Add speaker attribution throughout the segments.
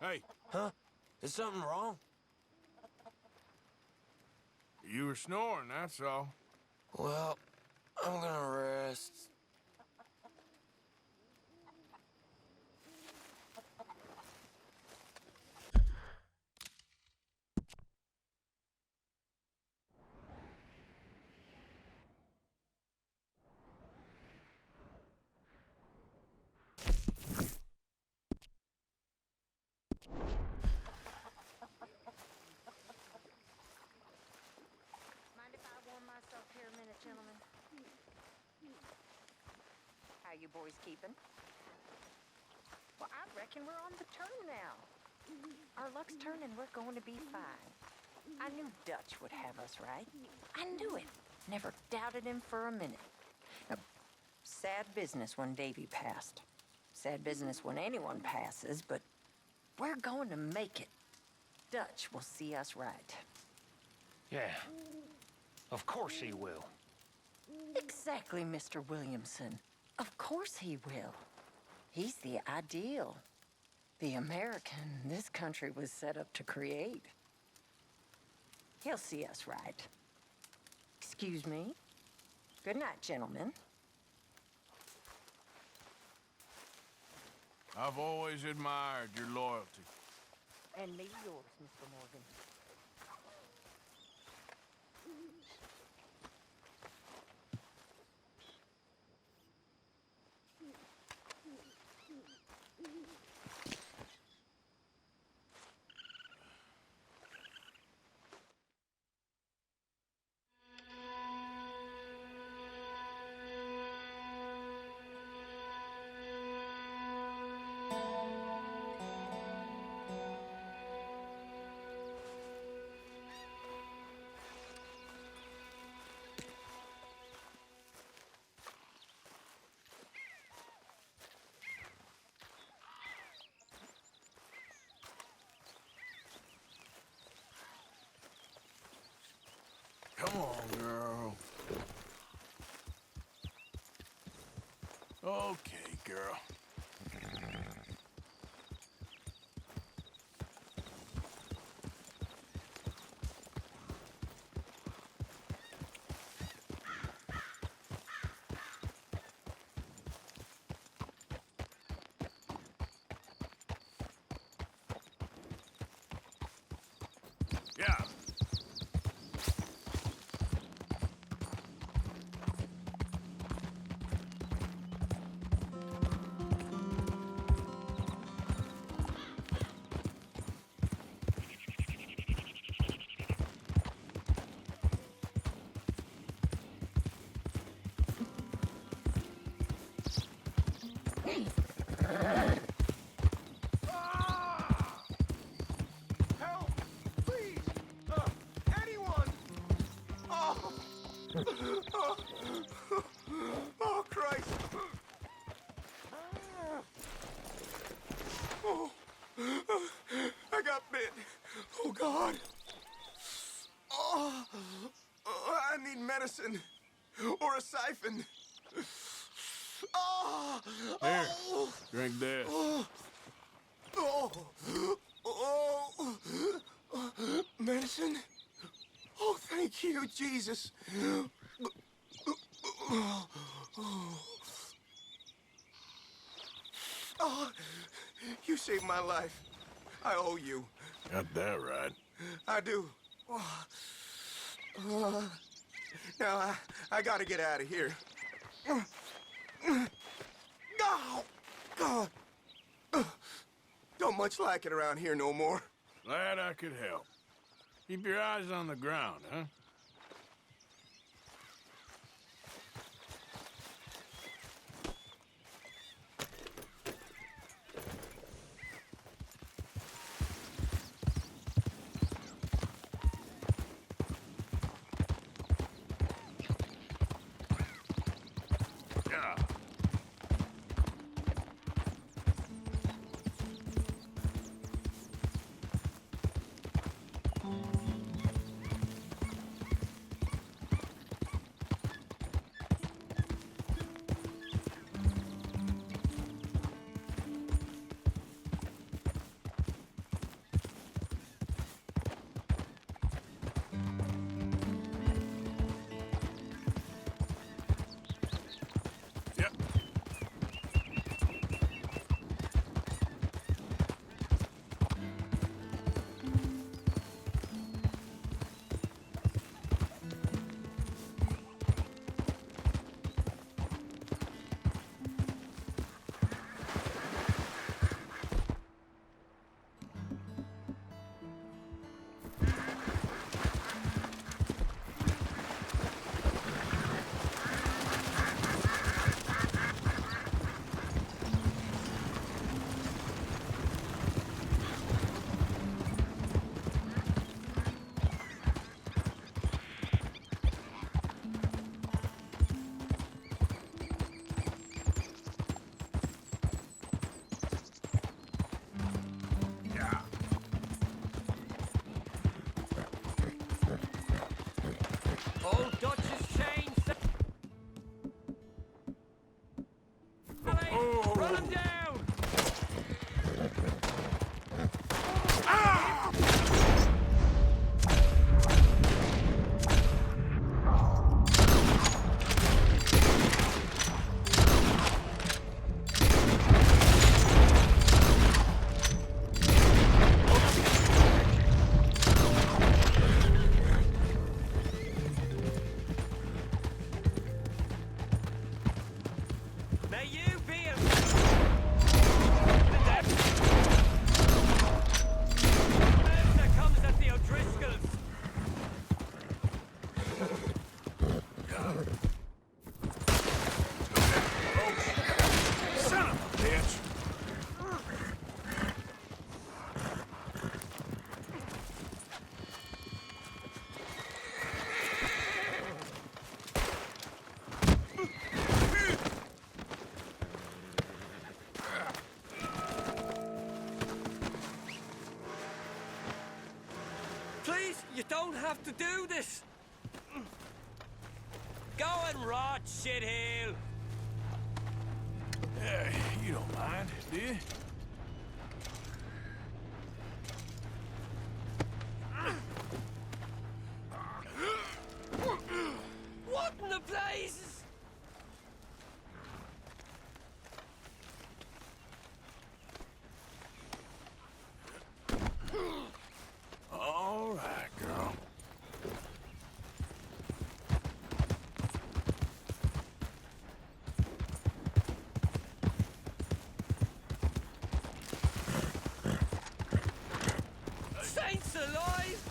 Speaker 1: Hey,
Speaker 2: Huh? Is something wrong?
Speaker 1: you were snoring, that's all.
Speaker 2: Well, I'm gonna rest.
Speaker 3: Mind if I warm myself here a minute, gentlemen? How you boys keeping? Well, I reckon we're on the turn now. Our luck's turning, we're going to be fine. I knew Dutch would have us right. I knew it. Never doubted him for a minute. Now, sad business when Davy passed. Sad business when anyone passes, but we're going to make it. Dutch will see us right.
Speaker 4: Yeah, of course he will.
Speaker 3: Exactly, Mr. Williamson. Of course he will. He's the ideal. The American this country was set up to create. He'll see us right. Excuse me. Good night, gentlemen.
Speaker 1: I've always admired your loyalty.
Speaker 3: And me yours, Mr. Morgan.
Speaker 1: Come on, girl. Okay, girl. Yeah.
Speaker 5: Help! Please! Anyone! Oh! Oh, oh Christ! Oh, I got bit. Oh, God. Oh, I need medicine. Or a siphon. Oh!
Speaker 1: Here,
Speaker 5: Oh!
Speaker 1: drink this.
Speaker 5: Oh! Oh! Oh! Medicine? Oh, thank you, Jesus. Oh, you saved my life. I owe you.
Speaker 1: Got that right.
Speaker 5: I do. Now, I gotta get out of here. Oh, God. Don't much like it around here no more.
Speaker 1: Glad I could help. Keep your eyes on the ground, huh? Yeah.
Speaker 6: You don't have to do this. Go and rot, shitheel.
Speaker 1: You don't mind, do you?
Speaker 6: What in the blazes?
Speaker 1: All right, girl.
Speaker 6: Saints alive!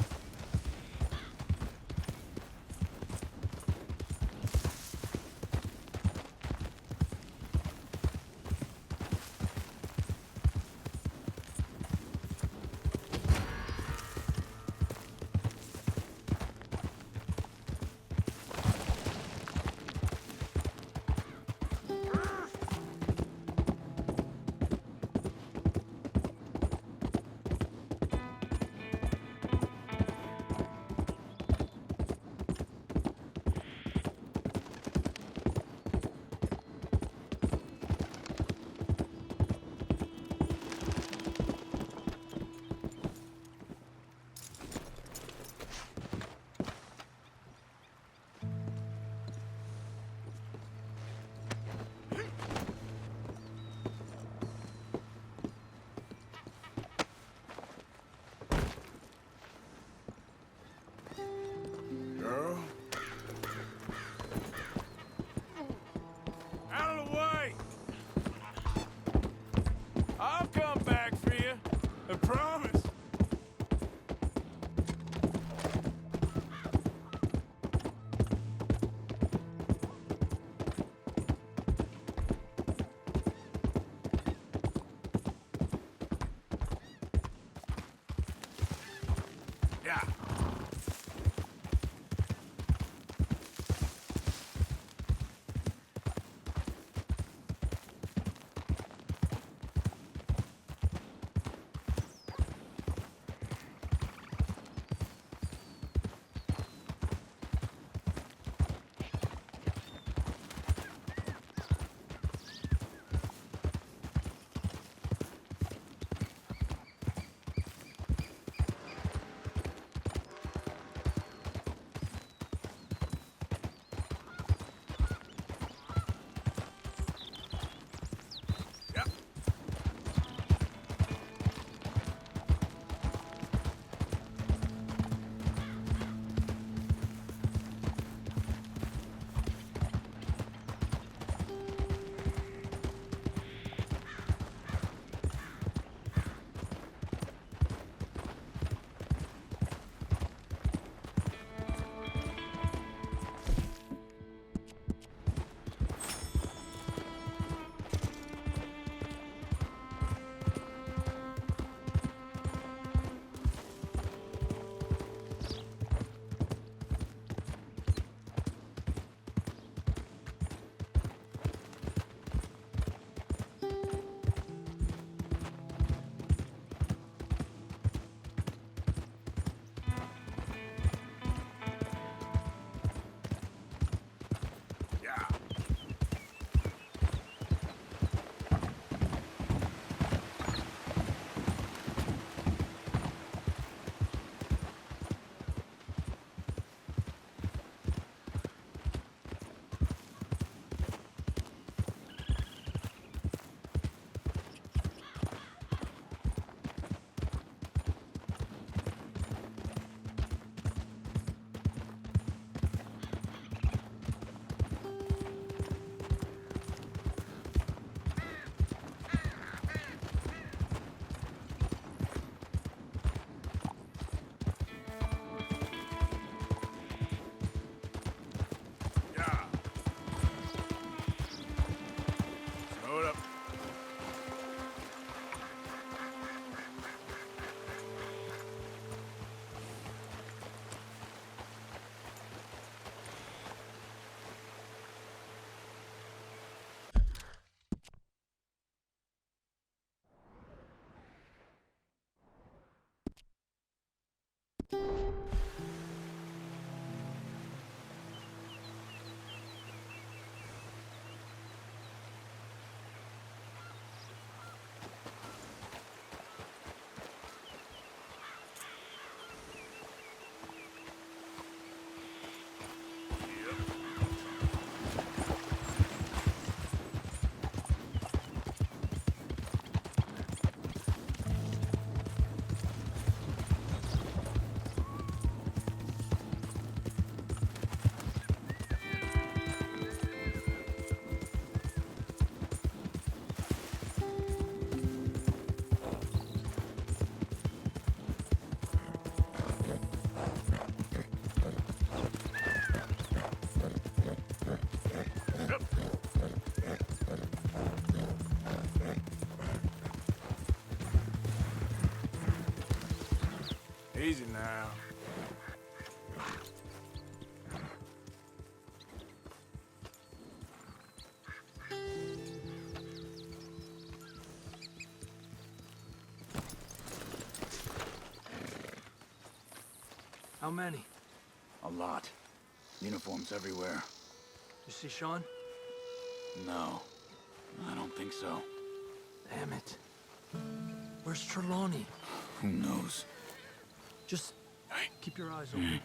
Speaker 1: Easy now.
Speaker 7: How many?
Speaker 8: A lot. Uniforms everywhere.
Speaker 7: You see Sean?
Speaker 8: No, I don't think so.
Speaker 7: Damn it. Where's Trelawney?
Speaker 8: Who knows?
Speaker 7: Just keep your eyes open.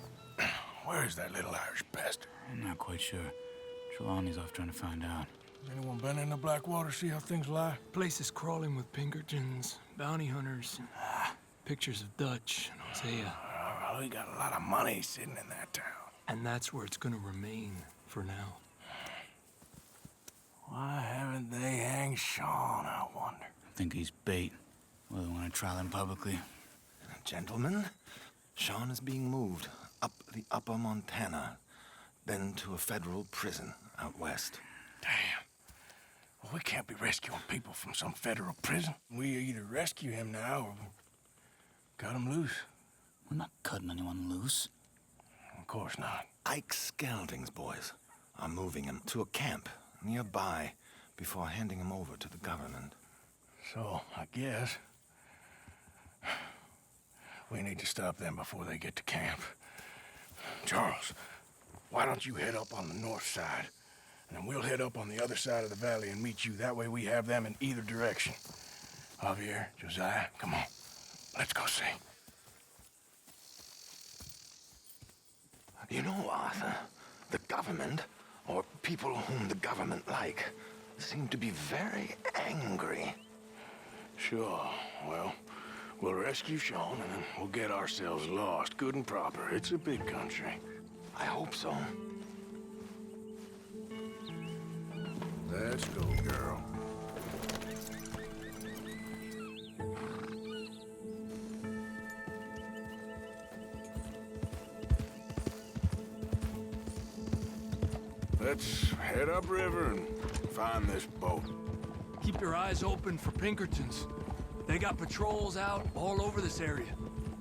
Speaker 1: Where's that little Irish bastard?
Speaker 8: I'm not quite sure. Trelawney's off trying to find out.
Speaker 1: Has anyone been in the Blackwater, see how things lie?
Speaker 7: Place is crawling with Pinkertons, bounty hunters, pictures of Dutch and Hosea.
Speaker 1: Well, we got a lot of money sitting in that town.
Speaker 7: And that's where it's gonna remain for now.
Speaker 1: Why haven't they hanged Sean, I wonder?
Speaker 8: I think he's bait. Well, they want to trial him publicly.
Speaker 5: Gentlemen, Sean is being moved up the upper Montana, then to a federal prison out west.
Speaker 1: Damn. Well, we can't be rescuing people from some federal prison. We either rescue him now or cut him loose.
Speaker 8: We're not cutting anyone loose.
Speaker 1: Of course not.
Speaker 5: Ike Skelding's boys are moving him to a camp nearby before handing him over to the government.
Speaker 1: So, I guess we need to stop them before they get to camp. Charles, why don't you head up on the north side, and then we'll head up on the other side of the valley and meet you. That way we have them in either direction. Javier, Josiah, come on. Let's go see.
Speaker 5: You know, Arthur, the government, or people whom the government like, seem to be very angry.
Speaker 1: Sure. Well, we'll rescue Sean, and then we'll get ourselves lost, good and proper. It's a big country.
Speaker 5: I hope so.
Speaker 1: Let's go, girl. Let's head upriver and find this boat.
Speaker 7: Keep your eyes open for Pinkertons. They got patrols out all over this area.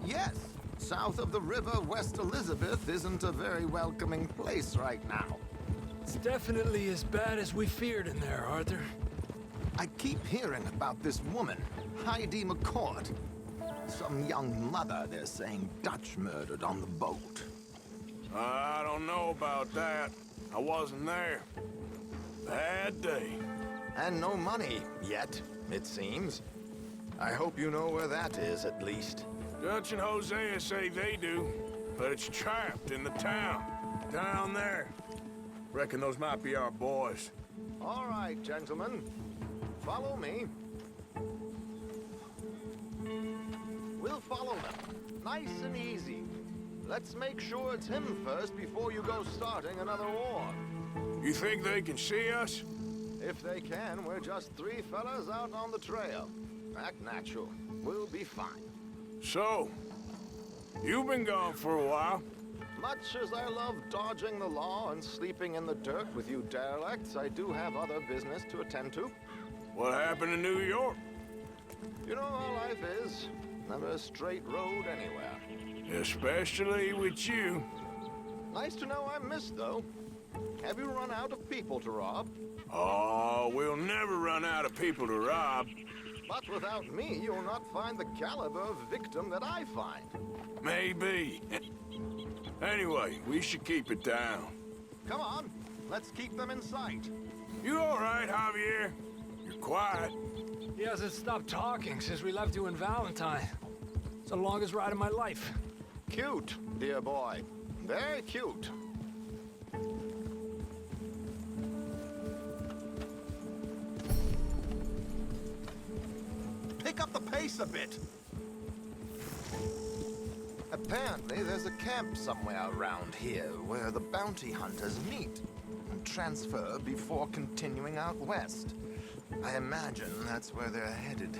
Speaker 9: Yes. South of the river, West Elizabeth isn't a very welcoming place right now.
Speaker 7: It's definitely as bad as we feared in there, Arthur.
Speaker 9: I keep hearing about this woman, Heidi McCord. Some young mother, they're saying, Dutch murdered on the boat.
Speaker 1: I don't know about that. I wasn't there. Bad day.
Speaker 9: And no money yet, it seems. I hope you know where that is, at least.
Speaker 1: Dutch and Hosea say they do, but it's trapped in the town. Down there. Reckon those might be our boys.
Speaker 9: All right, gentlemen. Follow me. We'll follow them. Nice and easy. Let's make sure it's him first before you go starting another war.
Speaker 1: You think they can see us?
Speaker 9: If they can, we're just three fellas out on the trail. Act natural. We'll be fine.
Speaker 1: So, you've been gone for a while.
Speaker 9: Much as I love dodging the law and sleeping in the dirt with you derelicts, I do have other business to attend to.
Speaker 1: What happened in New York?
Speaker 9: You know how life is. Never a straight road anywhere.
Speaker 1: Especially with you.
Speaker 9: Nice to know I'm missed, though. Have you run out of people to rob?
Speaker 1: Oh, we'll never run out of people to rob.
Speaker 9: But without me, you'll not find the caliber of victim that I find.
Speaker 1: Maybe. Anyway, we should keep it down.
Speaker 9: Come on, let's keep them in sight.
Speaker 1: You all right, Javier? You're quiet.
Speaker 7: He hasn't stopped talking since we left you in Valentine. It's the longest ride of my life.
Speaker 9: Cute, dear boy. Very cute. Pick up the pace a bit. Apparently, there's a camp somewhere around here where the bounty hunters meet and transfer before continuing out west. I imagine that's where they're headed.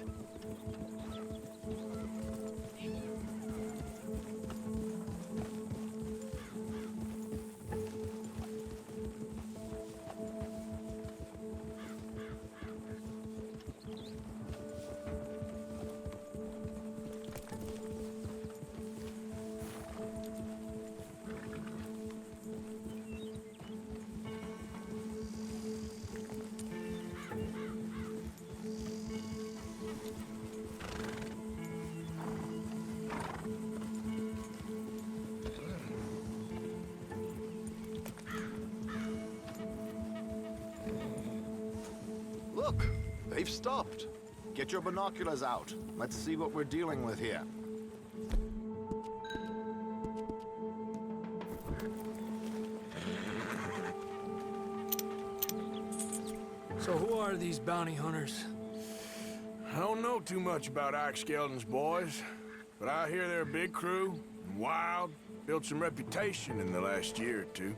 Speaker 9: They've stopped. Get your binoculars out. Let's see what we're dealing with here.
Speaker 7: So who are these bounty hunters?
Speaker 1: I don't know too much about Ike Skeldon's boys, but I hear they're a big crew, and wild, built some reputation in the last year or two.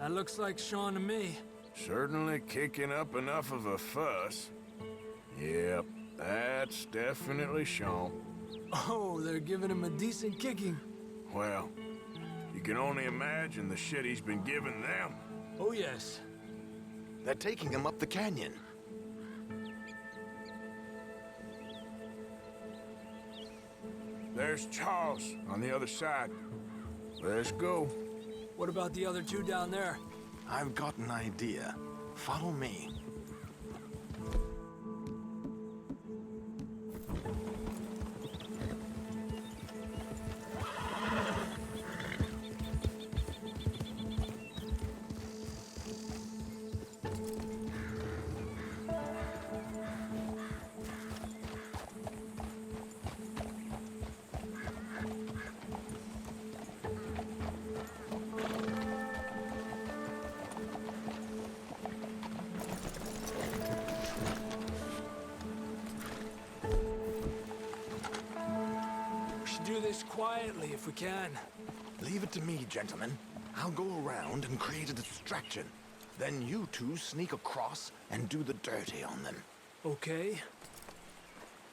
Speaker 7: That looks like Sean to me.
Speaker 1: Certainly kicking up enough of a fuss. Yep, that's definitely Sean.
Speaker 7: Oh, they're giving him a decent kicking.
Speaker 1: Well, you can only imagine the shit he's been giving them.
Speaker 7: Oh, yes.
Speaker 9: They're taking him up the canyon.
Speaker 1: There's Charles on the other side. Let's go.
Speaker 7: What about the other two down there?
Speaker 9: I've got an idea. Follow me.
Speaker 7: Do this quietly if we can.
Speaker 9: Leave it to me, gentlemen. I'll go around and create a distraction. Then you two sneak across and do the dirty on them.
Speaker 7: Okay.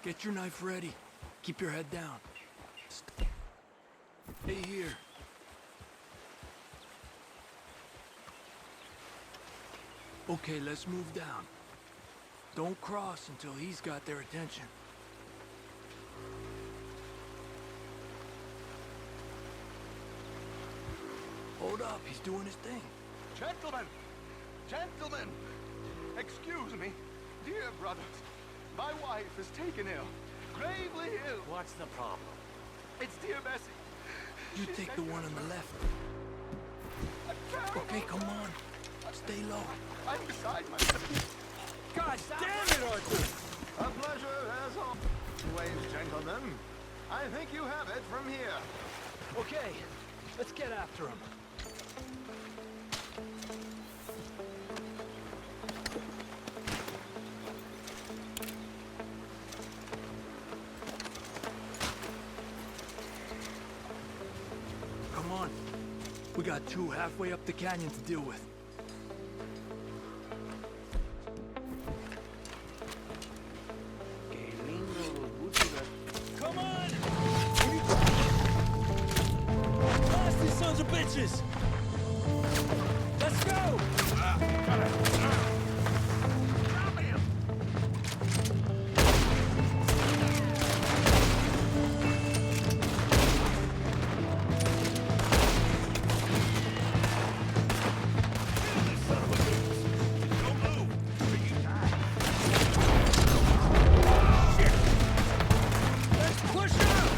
Speaker 7: Get your knife ready. Keep your head down. Stay here. Okay, let's move down. Don't cross until he's got their attention. Hold up, he's doing his thing.
Speaker 10: Gentlemen! Gentlemen! Excuse me. Dear brothers, my wife is taken ill. Gravely ill.
Speaker 4: What's the problem?
Speaker 10: It's dear Bessie.
Speaker 7: You
Speaker 10: She's
Speaker 7: take the
Speaker 10: taken
Speaker 7: one on the left.
Speaker 10: a terrible...
Speaker 7: Okay, come on. Stay low.
Speaker 10: I'm beside myself.
Speaker 7: God damn it, Arthur!
Speaker 9: A pleasure as always, gentlemen. I think you have it from here.
Speaker 7: Okay, let's get after him. Come on. We got two halfway up the canyon to deal with. Come on! Blast these sons of bitches! Let's go! Push up!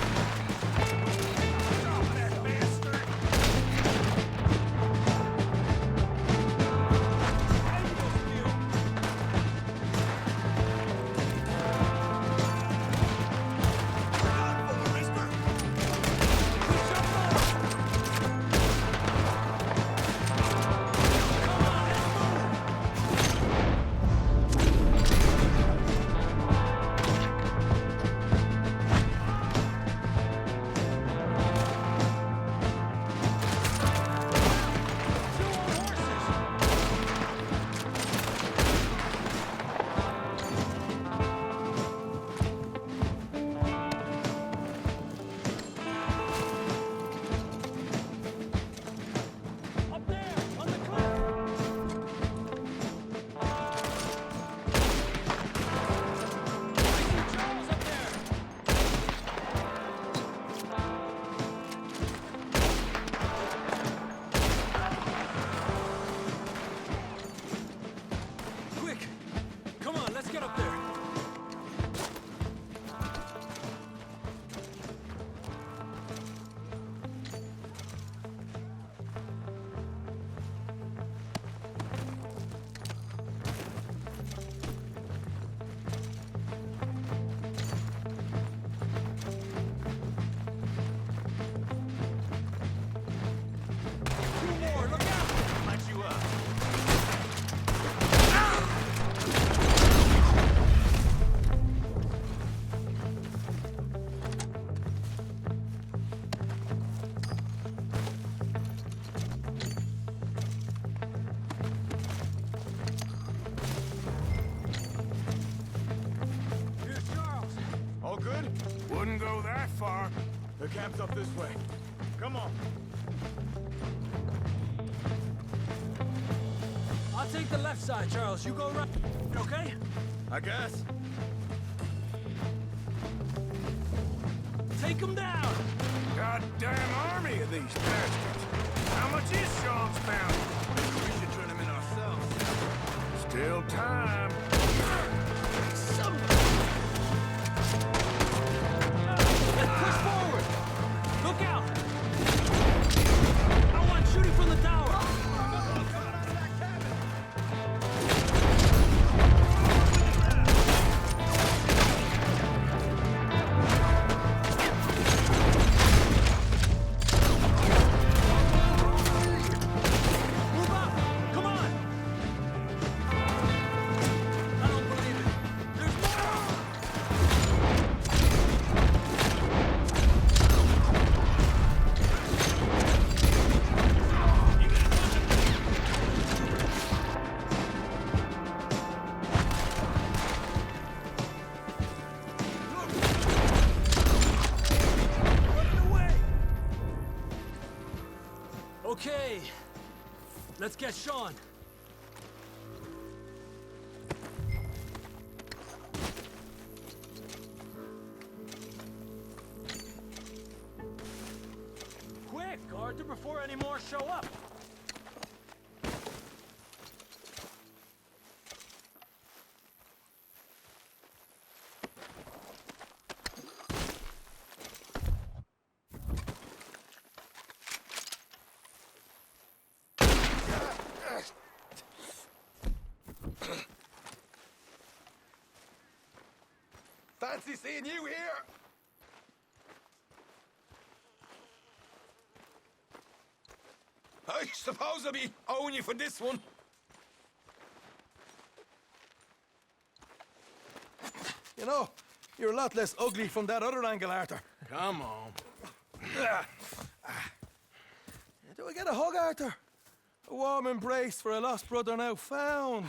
Speaker 1: Wouldn't go that far.
Speaker 10: The camp's up this way. Come on.
Speaker 7: I'll take the left side, Charles. You go right, okay?
Speaker 10: I guess.
Speaker 7: Take him down!
Speaker 1: Goddamn army of these bastards. How much is Sean's bounty?
Speaker 10: We should turn him in ourselves.
Speaker 1: Still time.
Speaker 7: Let's push forward! Look out! I want shooting from the tower! Move up! Come on! I don't believe it. There's more! Okay, let's get Sean. Quick, Arthur, before any more show up.
Speaker 10: Fancy seeing you here. I suppose I'll be owing you for this one. You know, you're a lot less ugly from that other angle, Arthur.
Speaker 1: Come on.
Speaker 10: Do I get a hug, Arthur? A warm embrace for a lost brother now found.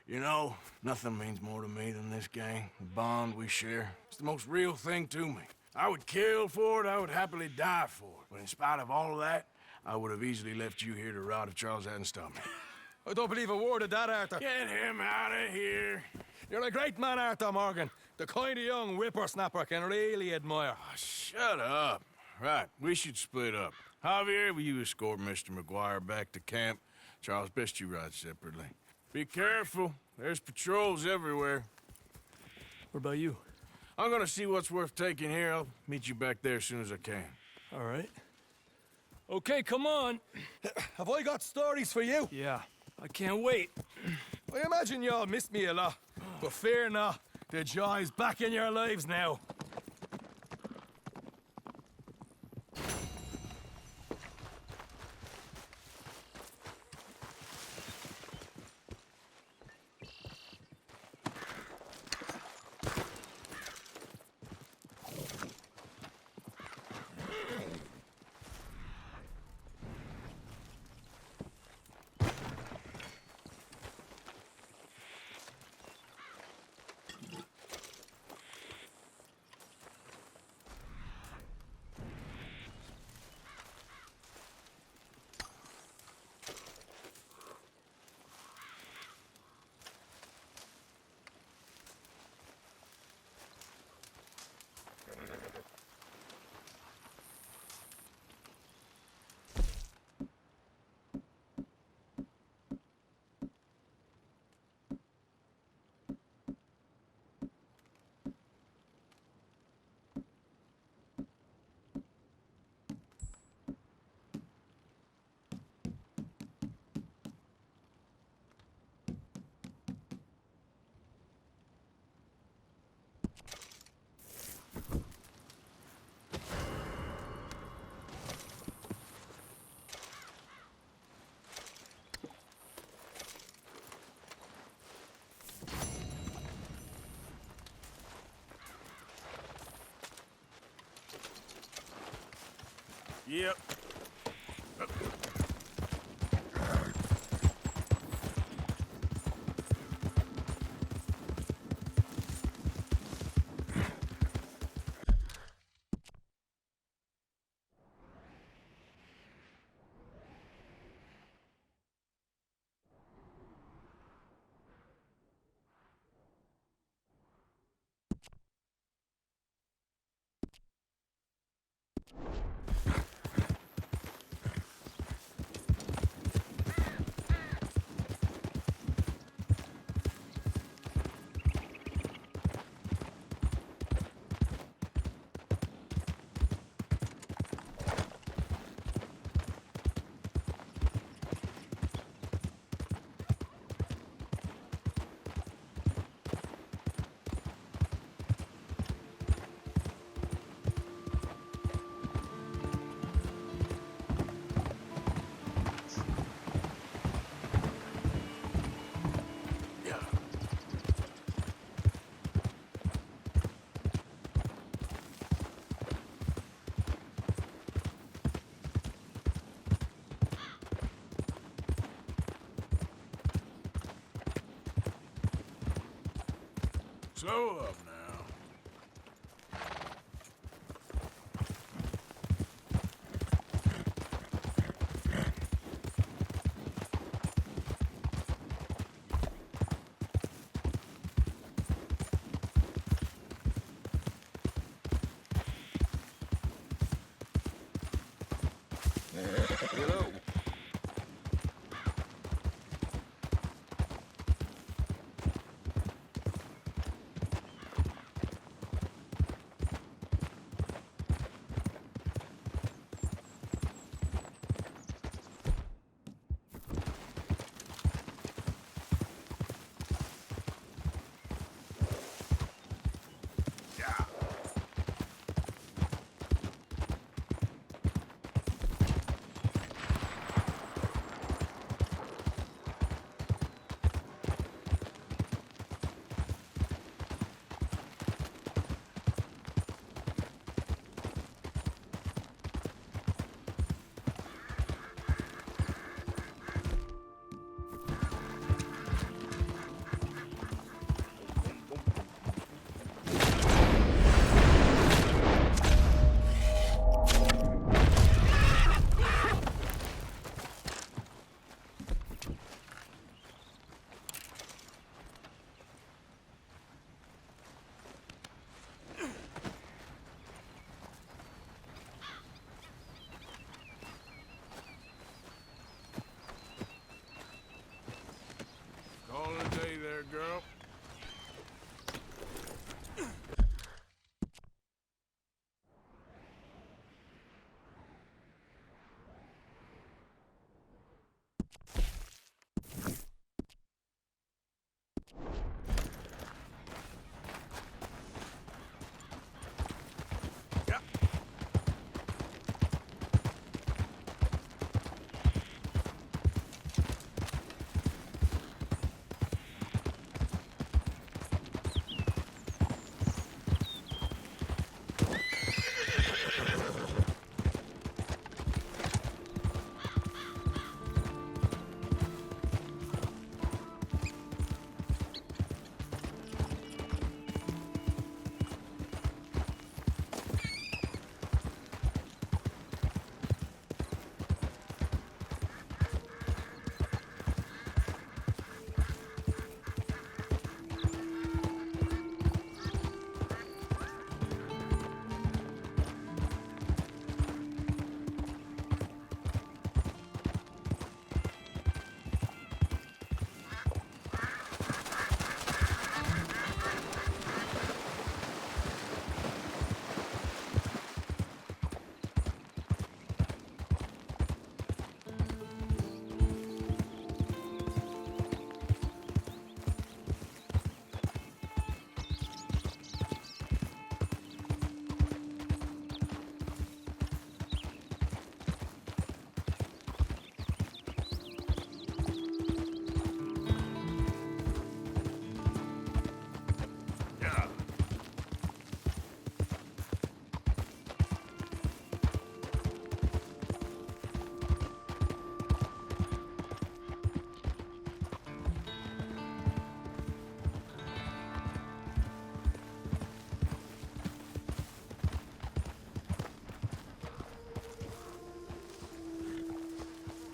Speaker 1: You know, nothing means more to me than this gang, the bond we share. It's the most real thing to me. I would kill for it, I would happily die for it. But in spite of all of that, I would have easily left you here to rot if Charles hadn't stopped me.
Speaker 10: I don't believe a word of that, Arthur.
Speaker 1: Get him out of here.
Speaker 10: You're a great man, Arthur Morgan. The kind of young whippersnapper can really admire.
Speaker 1: Oh, shut up. Right, we should split up. Javier, will you escort Mr. McGuire back to camp? Charles, best you ride separately. Be careful. There's patrols everywhere.
Speaker 7: What about you?
Speaker 1: I'm gonna see what's worth taking here. I'll meet you back there as soon as I can.
Speaker 7: All right. Okay, come on.
Speaker 10: Have I got stories for you?
Speaker 7: Yeah, I can't wait.
Speaker 10: I imagine y'all missed me a lot, but fear not, the joy's back in your lives now.
Speaker 1: Yep. Slow up now.
Speaker 10: Hello.
Speaker 1: Call it a day there, girl.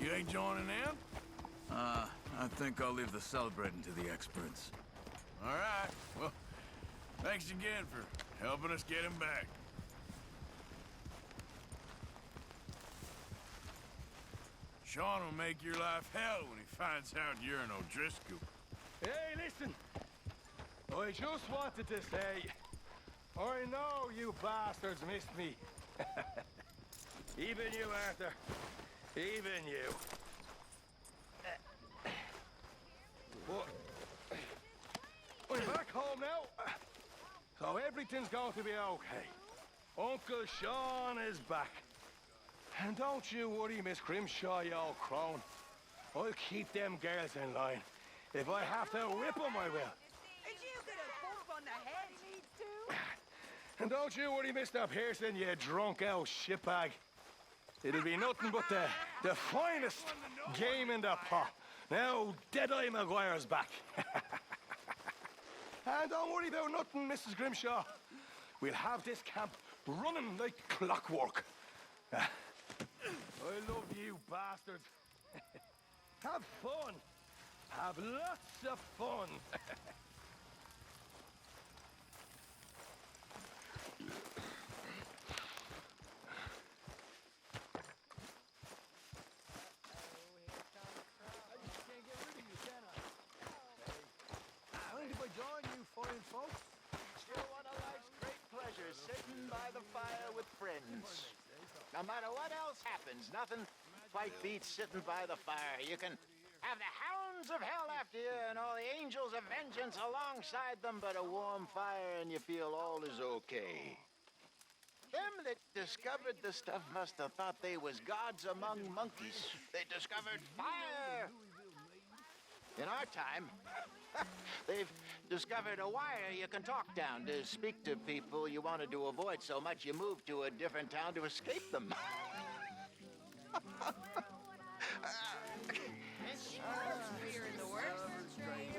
Speaker 1: You ain't joining in?
Speaker 8: I think I'll leave the celebrating to the experts.
Speaker 1: All right. Well, thanks again for helping us get him back. Sean will make your life hell when he finds out you're an O'Driscoll.
Speaker 10: Hey, listen. I just wanted to say, I know you bastards missed me. Even you, Arthur. Even you. But I'm back home now, so everything's going to be okay. Uncle Sean is back. And don't you worry, Miss Grimshaw, you old crone. I'll keep them girls in line. If I have to whip them, I will.
Speaker 6: And you get a bump on the head. Needs to.
Speaker 10: And don't you worry, Mr. Pearson, you drunk out shitbag. It'll be nothing but the finest game in the pot. Now, Deadeye Maguire's back. And don't worry about nothing, Mrs. Grimshaw. We'll have this camp running like clockwork. I love you, bastards. Have fun. Have lots of fun.
Speaker 9: Mind if I join you fine folks? Still one of life's great pleasures, sitting by the fire with friends. No matter what else happens, nothing quite beats sitting by the fire. You can have the hounds of hell after you and all the angels of vengeance alongside them, but a warm fire and you feel all is okay. Them that discovered the stuff must have thought they was gods among monkeys. They discovered fire. In our time, they've discovered a wire you can talk down to speak to people you wanted to avoid so much you moved to a different town to escape them.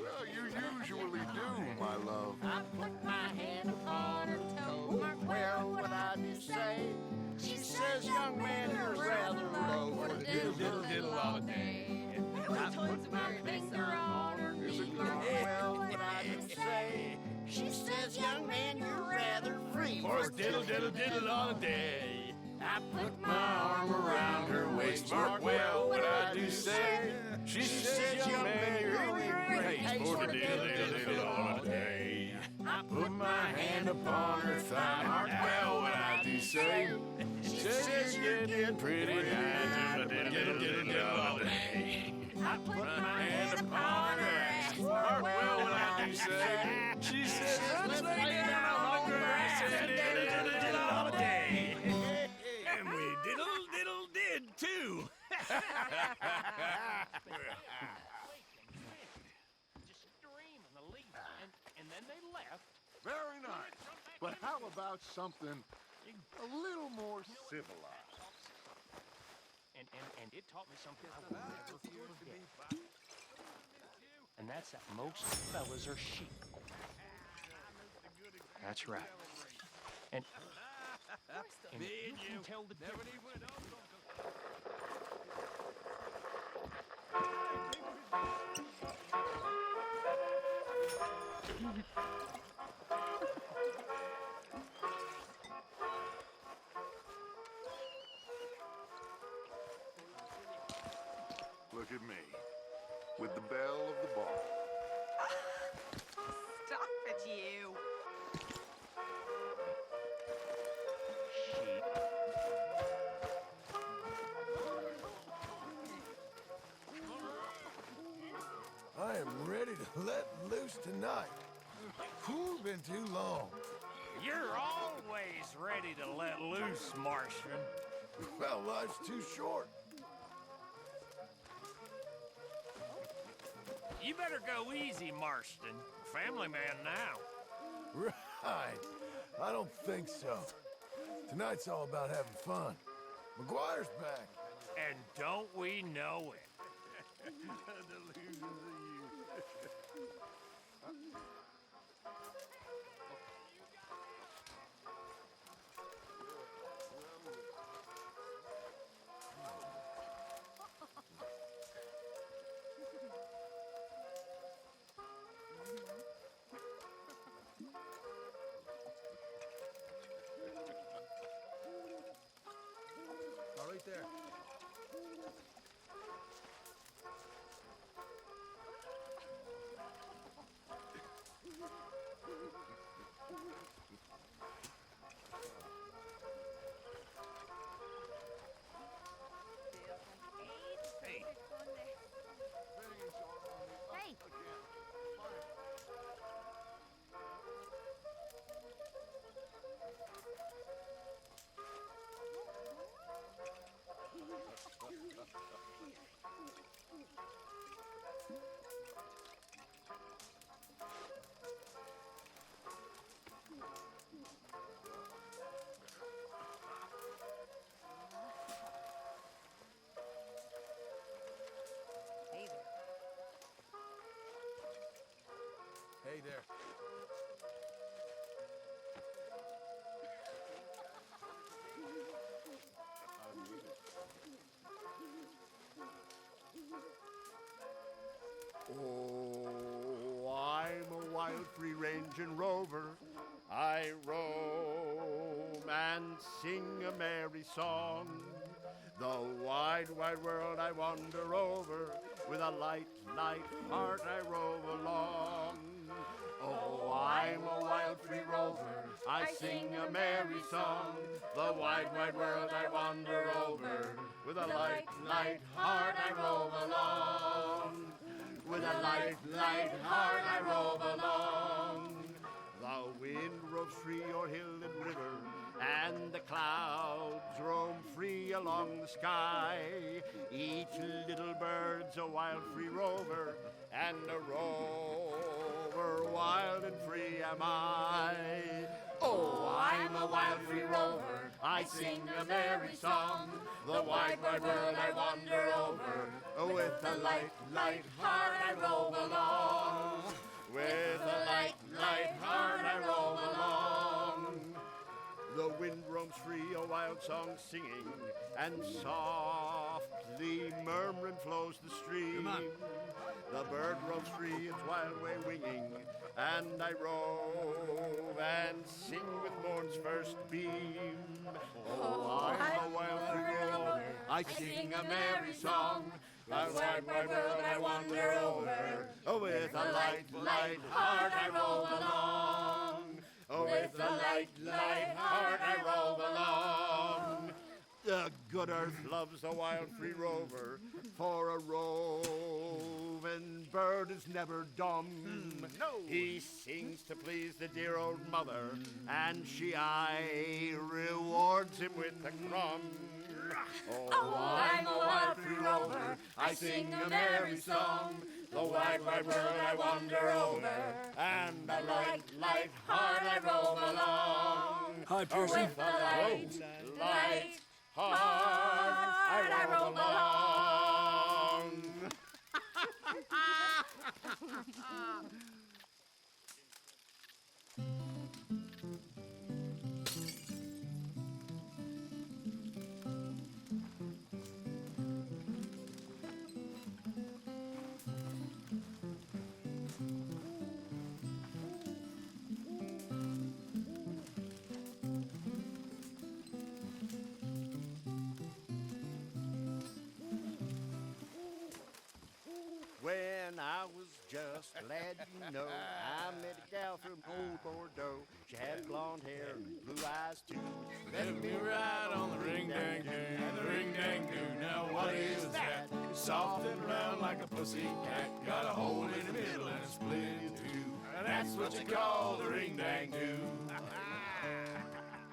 Speaker 1: Well, you usually do, my love.
Speaker 11: I put my hand upon her toe. Mark well what I do say. She says, young man, you're rather low for the diddle, diddle, diddle all day. I put my finger on her knee. Mark well what I do say. She says, young man, you're rather free for diddle, diddle, diddle all day. I put my arm around her waist. Mark well what I do say. She says, young man, you're in great haste for the diddle, diddle, diddle all day. I put my hand upon her thigh. Mark well what I do say. She says, you're getting pretty high. Diddle, diddle, diddle, diddle all day. I put my hand upon her ass. Mark well what I do say. She says, let's lay down on the grass and diddle, diddle, diddle all day.
Speaker 4: And we diddle did too.
Speaker 10: Just streaming the leaf, and then they left. Very nice. But how about something a little more civilized? And it taught me something I will never forget. And that's that most fellas are sheep. That's right. And you can tell the difference.
Speaker 1: Look at me, with the belle of the bar.
Speaker 6: Stop it, you.
Speaker 10: Sheep.
Speaker 1: I am ready to let loose tonight. It's been too long.
Speaker 4: You're always ready to let loose, Martian.
Speaker 1: Well, life's too short.
Speaker 4: You better go easy, Marston. Family man now.
Speaker 1: Right. I don't think so. Tonight's all about having fun. McGuire's back.
Speaker 4: And don't we know it?
Speaker 1: All right there.
Speaker 3: Hey. Hey.
Speaker 1: Hey there.
Speaker 11: Oh, I'm a wild free-ranging rover. I roam and sing a merry song. The wide, wide world I wander over. With a light, light heart I rove along. Oh, I'm a wild free rover. I sing a merry song. The wide, wide world I wander over. With a light, light heart I rove along. With a light, light heart I rove along. The wind roves free o'er hill and river, and the clouds roam free along the sky. Each little bird's a wild free rover, and a rover wild and free am I. Oh, I'm a wild free rover, I sing a merry song. The wide, wide world I wander over, with a light, light heart I roam along. With a light, light heart I roam along. The wind roams free, a wild song singing, and softly murmuring flows the stream. The bird roams free, its wild way winging, and I rove and sing with morn's first beam. Oh, I'm a wild free rover, I sing a merry song. The wide, wide world I wander over, with a light, light heart I roll along. With a light, light heart I roll along. The good earth loves the wild free rover, for a roving bird is never dumb. He sings to please the dear old mother, and she aye rewards him with a crumb. Oh, I'm a wild free rover, I sing a merry song. The wide, wide world I wander over, and a light, light heart I roam along.
Speaker 2: Hi, Pearson.
Speaker 11: With a light, light heart I roam along. When I was just a lad, you know, I met a gal from old Bordeaux. She had blonde hair and blue eyes too.
Speaker 2: Let me ride on the ring-dang-doo, the ring-dang-doo. Now what is that? It's soft and round like a pussy cat. Got a hole in the middle and it's split in two. And that's what you call the ring-dang-doo.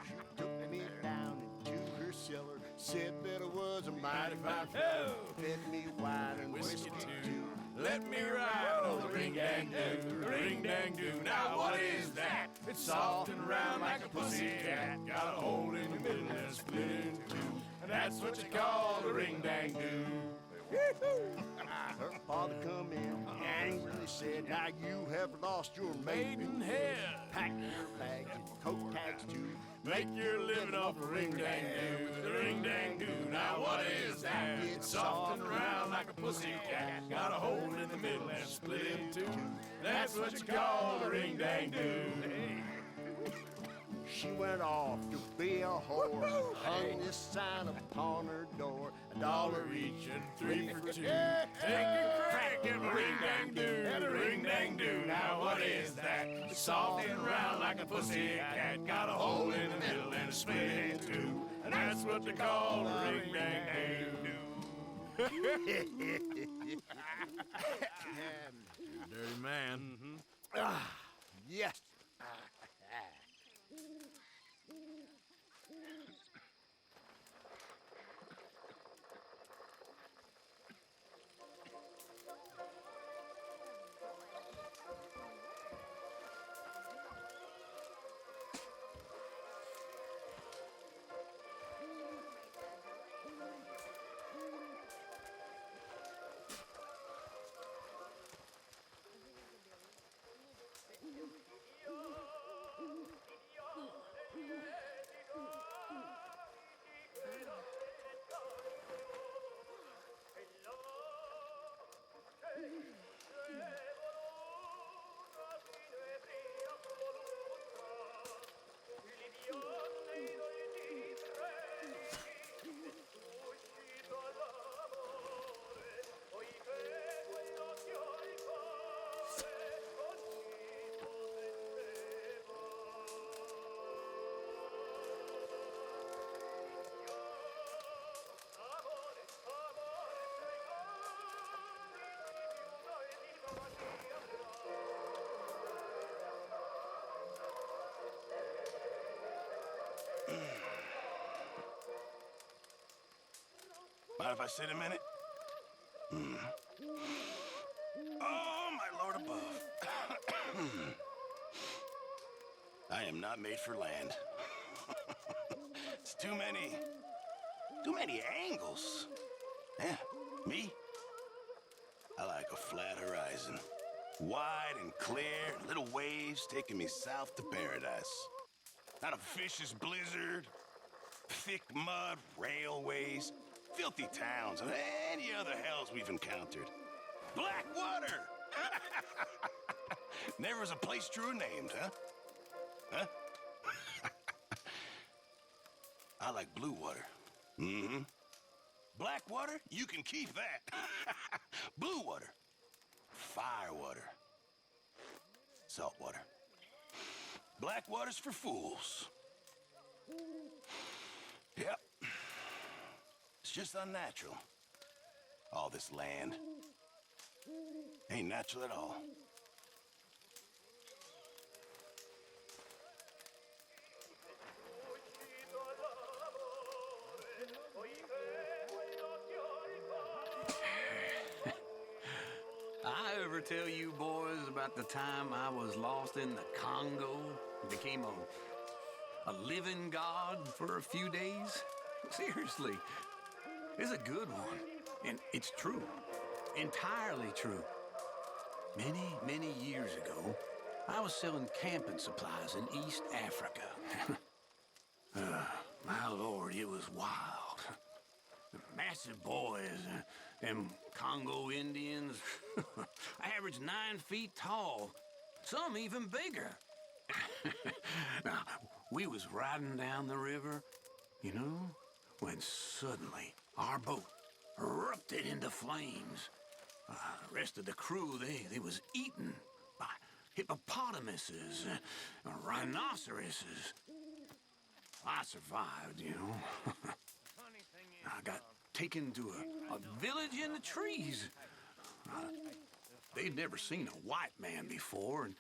Speaker 11: She took me down into her cellar, said that I was a mighty fine fellow. Fed me wine and whiskey too.
Speaker 2: Let me ride on the ring-dang-doo, the ring-dang-doo. Now what is that? It's soft and round like a pussy cat. Got a hole in the middle and it's split in two. And that's what you call the ring-dang-doo.
Speaker 11: Her father come in, angrily said, now you have lost your maidenhead. Pack your bags and coat tags too.
Speaker 2: Make your living off a ring-dang-doo, the ring-dang-doo. Now what is that? It's soft and round like a pussy cat. Got a hole in the middle and split in two. That's what you call a ring-dang-doo.
Speaker 11: She went off to be a whore, hung this sign upon her door, $1 each and 3 for 2.
Speaker 2: Take a crack at the ring-dang-doo, the ring-dang-doo. Now what is that? It's soft and round like a pussy cat. Got a hole in the middle and it's split in two. And that's what they call a ring-dang-doo.
Speaker 11: Dirty man. Ah, yes.
Speaker 1: Mind if I sit a minute? Oh, my lord above. I am not made for land. It's too many angles. Yeah, me? I like a flat horizon. Wide and clear, little waves taking me south to paradise. Not a vicious blizzard, thick mud, railways, filthy towns, and any other hells we've encountered. Black water! Never was a place truer named, huh? Huh? I like blue water. Mm-hmm. Black water, you can keep that. Blue water, fire water, salt water. Black water's for fools. Yep. It's just unnatural. All this land. Ain't natural at all.
Speaker 8: I ever tell you boys about the time I was lost in the Congo and became a living god for a few days? Seriously, it's a good one. And it's true. Entirely true. Many, many years ago, I was selling camping supplies in East Africa. My lord, it was wild. Massive boys, them Congo Indians, average 9 feet tall, some even bigger. Now, we was riding down the river, you know, when suddenly our boat erupted into flames. The rest of the crew, they was eaten by hippopotamuses, rhinoceroses. I survived, you know. I got taken to a village in the trees. They'd never seen a white man before, and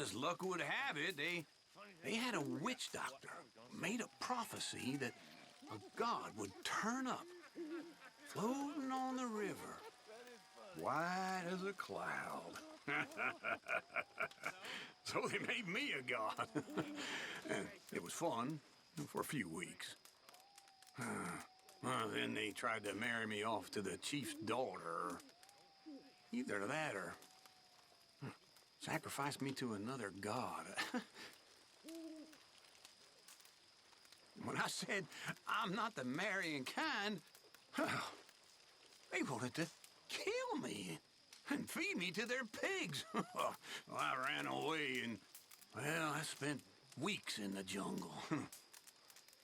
Speaker 8: as luck would have it, they had a witch doctor made a prophecy that a god would turn up, floating on the river, white as a cloud. So they made me a god. And it was fun for a few weeks. Then they tried to marry me off to the chief's daughter. Either that or sacrifice me to another god. When I said I'm not the marrying kind, they wanted to kill me and feed me to their pigs. Well, I ran away and, well, I spent weeks in the jungle.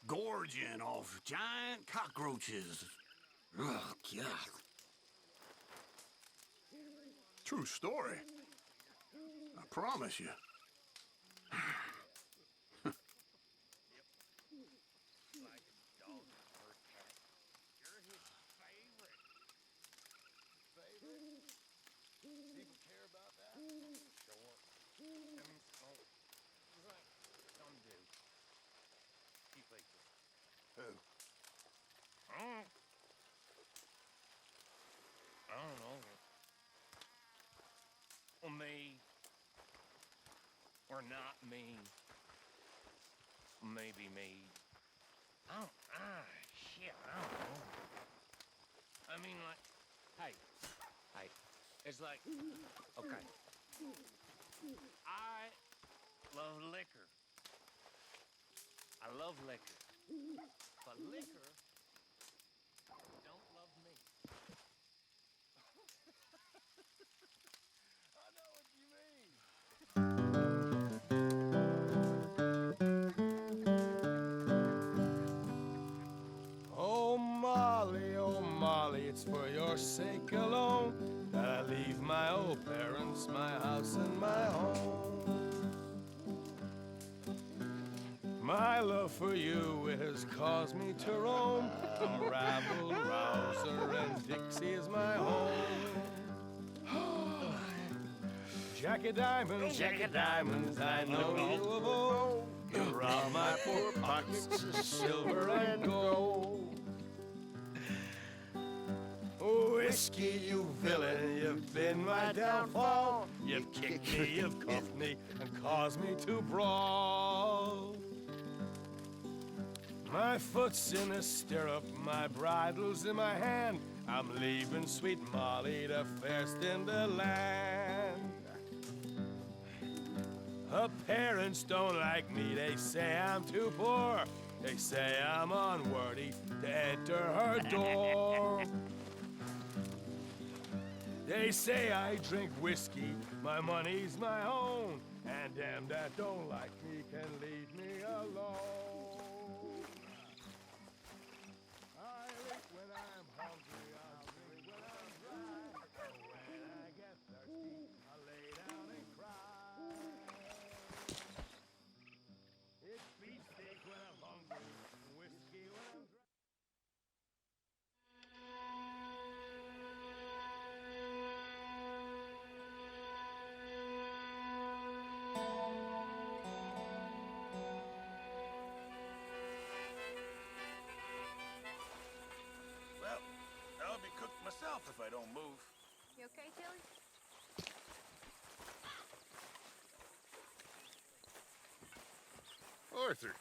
Speaker 8: Gorging off giant cockroaches. Oh, God. True story. I promise you.
Speaker 10: I don't know. Well, me. Or not me. Maybe me. Shit, I don't know. I mean, like, hey, it's like, okay. I love liquor. I love liquor. But liquor don't love me. I know what you mean. Oh, Molly, it's for your sake alone that I leave my old parents, my house, and my home. My love for you, it has caused me to roam from rabble, rouser, and Dixie is my home. Jack of diamonds, I know you of old. You rob my poor pockets of silver and gold. whiskey, you villain. You've been my downfall. You've kicked me, you've cuffed me, and caused me to brawl. My foot's in a stirrup, my bridle's in my hand. I'm leaving sweet Molly to first in the land. Her parents don't like me, they say I'm too poor. They say I'm unworthy to enter her door. They say I drink whiskey, my money's my own, and them that don't like me can leave me alone. I eat when I'm hungry, I'll drink when I'm dry. When I get thirsty, I lay down and cry. It's beefsteak when I'm hungry, whiskey when I'm dry.
Speaker 2: Well, I'll be cooked myself if I don't move.
Speaker 3: You okay, Tilly?
Speaker 2: Arthur.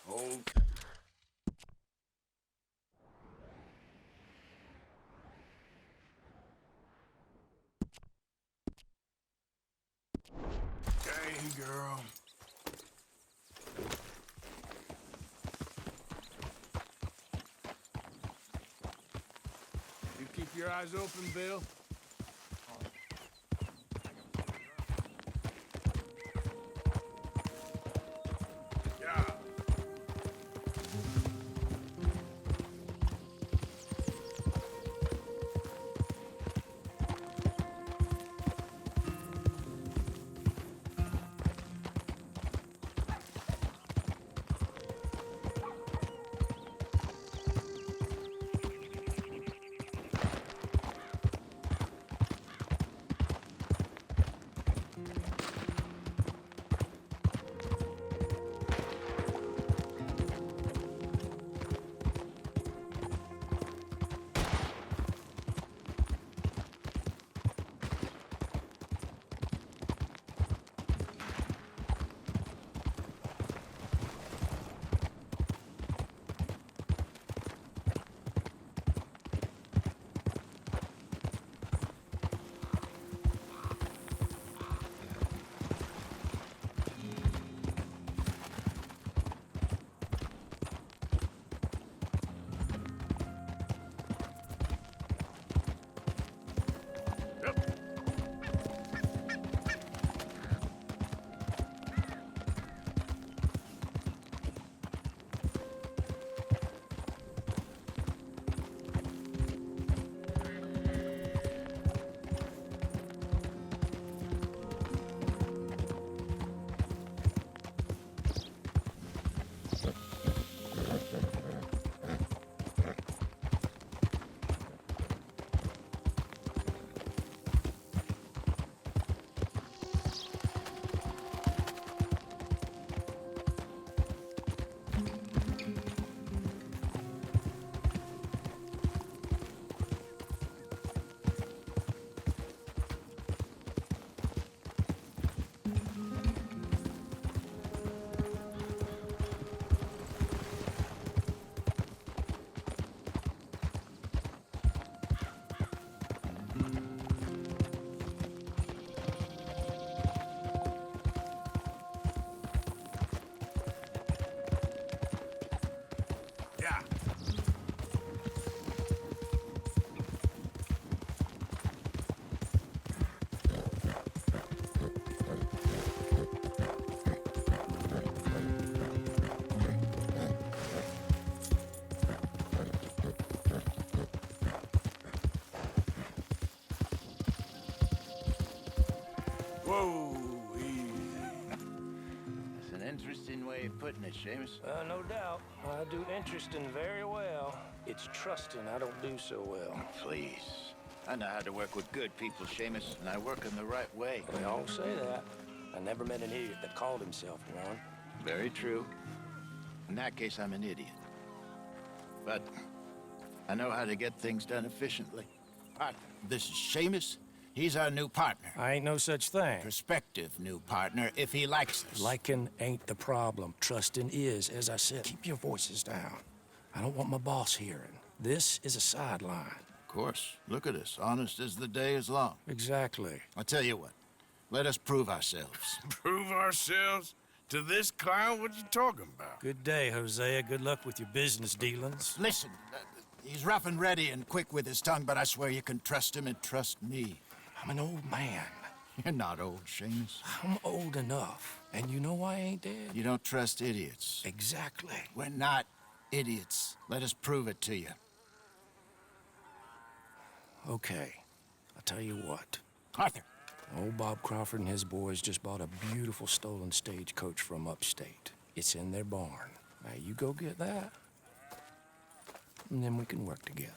Speaker 2: Hold.
Speaker 1: Hey, girl.
Speaker 10: You keep your eyes open, Bill.
Speaker 2: Yeah. Yeah.
Speaker 10: Whoa, easy.
Speaker 11: That's an interesting way of putting it, Seamus.
Speaker 12: No doubt. I do interesting very well. It's trusting I don't do so well.
Speaker 11: Please.
Speaker 12: I know how to work with good people, Seamus, and I work in the right way.
Speaker 13: They all say that. I never met an idiot that called himself one.
Speaker 12: Very true. In that case, I'm an idiot. But I know how to get things done efficiently. Partner, this is Seamus. He's our new partner.
Speaker 13: I ain't no such thing.
Speaker 12: Prospective new partner, if he likes us.
Speaker 13: Liking ain't the problem. Trusting is. As I said, keep your voices down. I don't want my boss hearing. This is a sideline.
Speaker 12: Of course. Look at us. Honest as the day is long.
Speaker 13: Exactly.
Speaker 12: I'll tell you what. Let us prove ourselves.
Speaker 1: Prove ourselves? To this clown? What you talking about?
Speaker 13: Good day, Hosea. Good luck with your business dealings.
Speaker 12: Listen, he's rough and ready and quick with his tongue, but I swear you can trust him and trust me.
Speaker 13: I'm an old man.
Speaker 12: You're not old, Seamus.
Speaker 13: I'm old enough. And you know why I ain't dead?
Speaker 12: You don't trust idiots.
Speaker 13: Exactly.
Speaker 12: We're not idiots. Let us prove it to you.
Speaker 13: Okay. I'll tell you what.
Speaker 12: Arthur.
Speaker 13: Old Bob Crawford and his boys just bought a beautiful stolen stagecoach from upstate. It's in their barn. Now, you go get that, and then we can work together.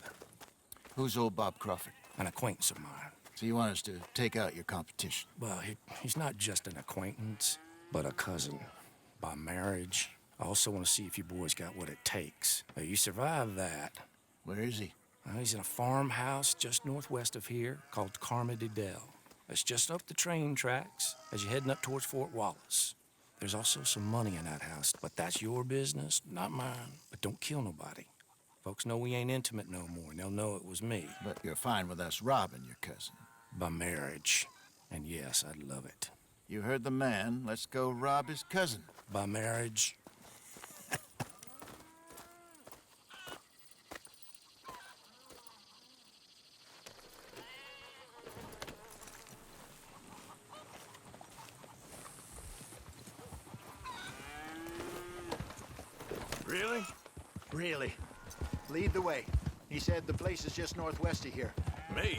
Speaker 12: Who's old Bob Crawford?
Speaker 13: An acquaintance of mine.
Speaker 12: So you want us to take out your competition?
Speaker 13: Well, he's not just an acquaintance, but a cousin. By marriage. I also want to see if you boys got what it takes. Now, you survive that.
Speaker 12: Where is he?
Speaker 13: He's in a farmhouse just northwest of here called Carmody Dell. It's just up the train tracks as you're heading up towards Fort Wallace. There's also some money in that house, but that's your business, not mine. But don't kill nobody. Folks know we ain't intimate no more, and they'll know it was me.
Speaker 12: But you're fine with us robbing your cousin.
Speaker 13: By marriage. And yes, I'd love it.
Speaker 12: You heard the man. Let's go rob his cousin.
Speaker 13: By marriage.
Speaker 1: Really?
Speaker 12: Really. Lead the way. He said the place is just northwest of here.
Speaker 1: Me?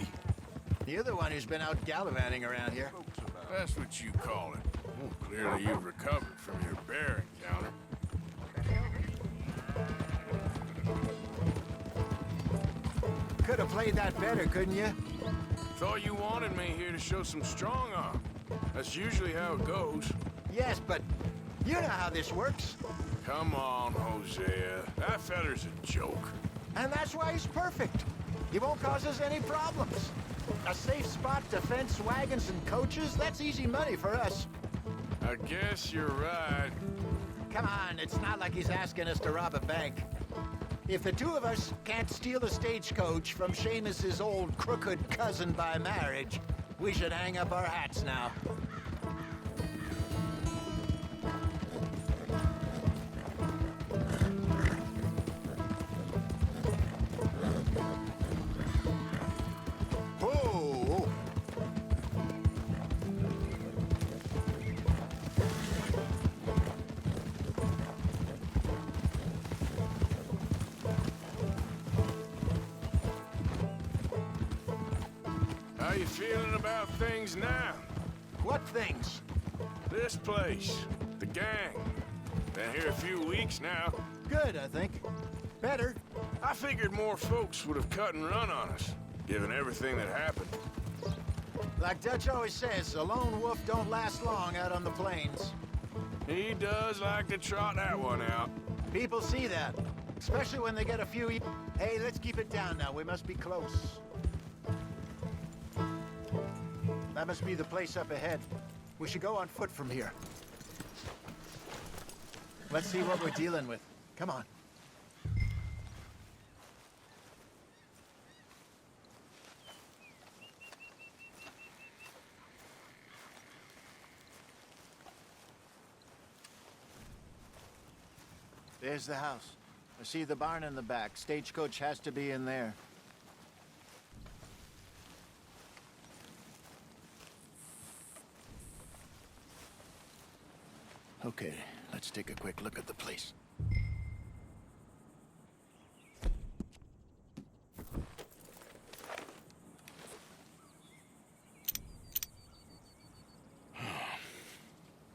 Speaker 12: You're the one who's been out gallivanting around here.
Speaker 1: That's what you call it. Well, clearly you've recovered from your bear encounter.
Speaker 12: Could have played that better, couldn't you?
Speaker 1: Thought you wanted me here to show some strong arm. That's usually how it goes.
Speaker 12: Yes, but you know how this works.
Speaker 1: Come on, Hosea. That feller's a joke.
Speaker 12: And that's why he's perfect. He won't cause us any problems. A safe spot to fence wagons and coaches, that's easy money for us.
Speaker 1: I guess you're right.
Speaker 12: Come on, it's not like he's asking us to rob a bank. If the two of us can't steal a stagecoach from Seamus's old crooked cousin by marriage, we should hang up our hats now.
Speaker 1: How you feeling about things now?
Speaker 12: What things?
Speaker 1: This place. The gang. Been here a few weeks now.
Speaker 12: Good, I think. Better.
Speaker 1: I figured more folks would have cut and run on us, given everything that happened.
Speaker 12: Like Dutch always says, a lone wolf don't last long out on the plains.
Speaker 1: He does like to trot that one out.
Speaker 12: People see that, especially when they get a few... Hey, let's keep it down now. We must be close. That must be the place up ahead. We should go on foot from here. Let's see what we're dealing with. Come on. There's the house. I see the barn in the back. Stagecoach has to be in there. Okay, let's take a quick look at the place.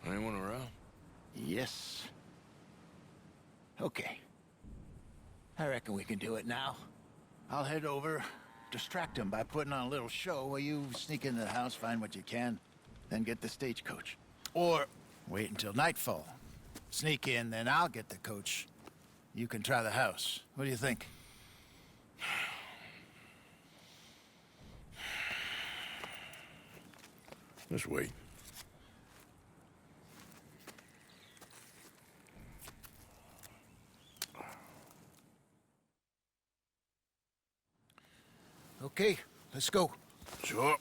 Speaker 1: Anyone around?
Speaker 12: Yes. Okay. I reckon we can do it now. I'll head over distract him by putting on a little show while you sneak into the house, find what you can, then get the stagecoach. Or wait until nightfall. Sneak in, then I'll get the coach. You can try the house. What do you think?
Speaker 1: Just wait.
Speaker 12: Okay, let's go.
Speaker 1: Sure.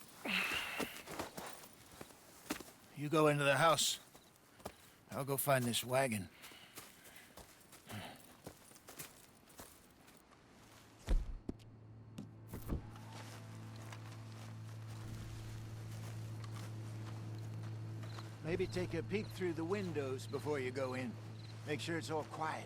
Speaker 12: You go into the house. I'll go find this wagon. Maybe take a peek through the windows before you go in. Make sure it's all quiet.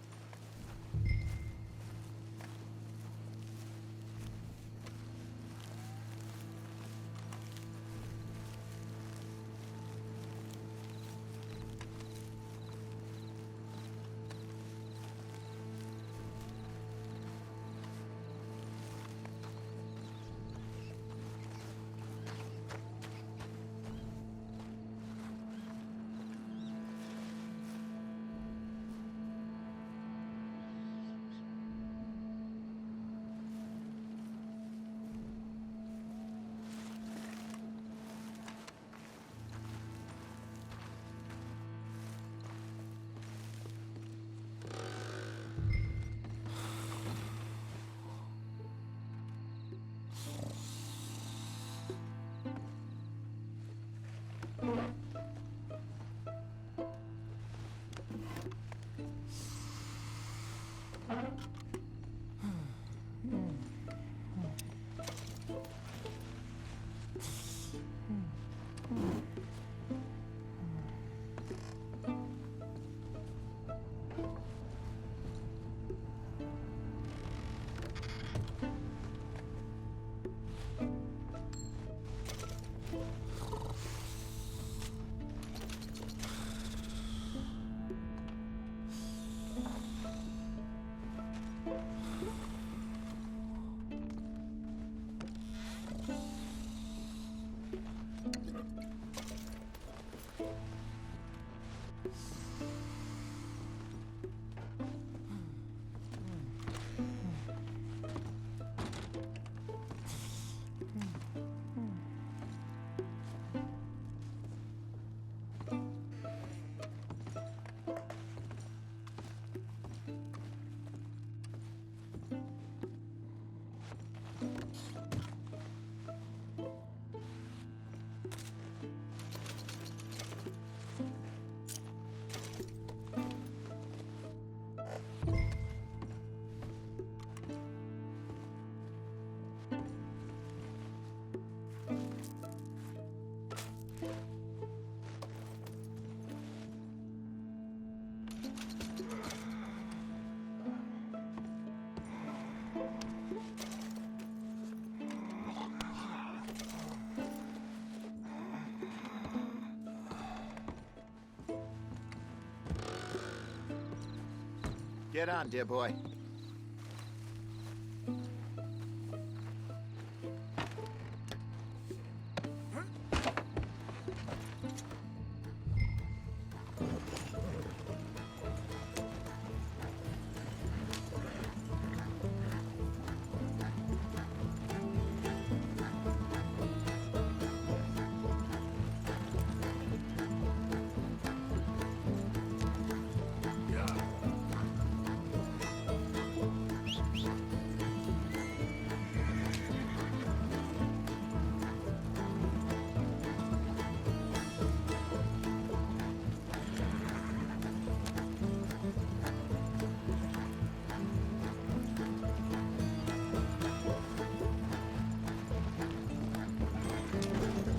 Speaker 12: Get on, dear boy.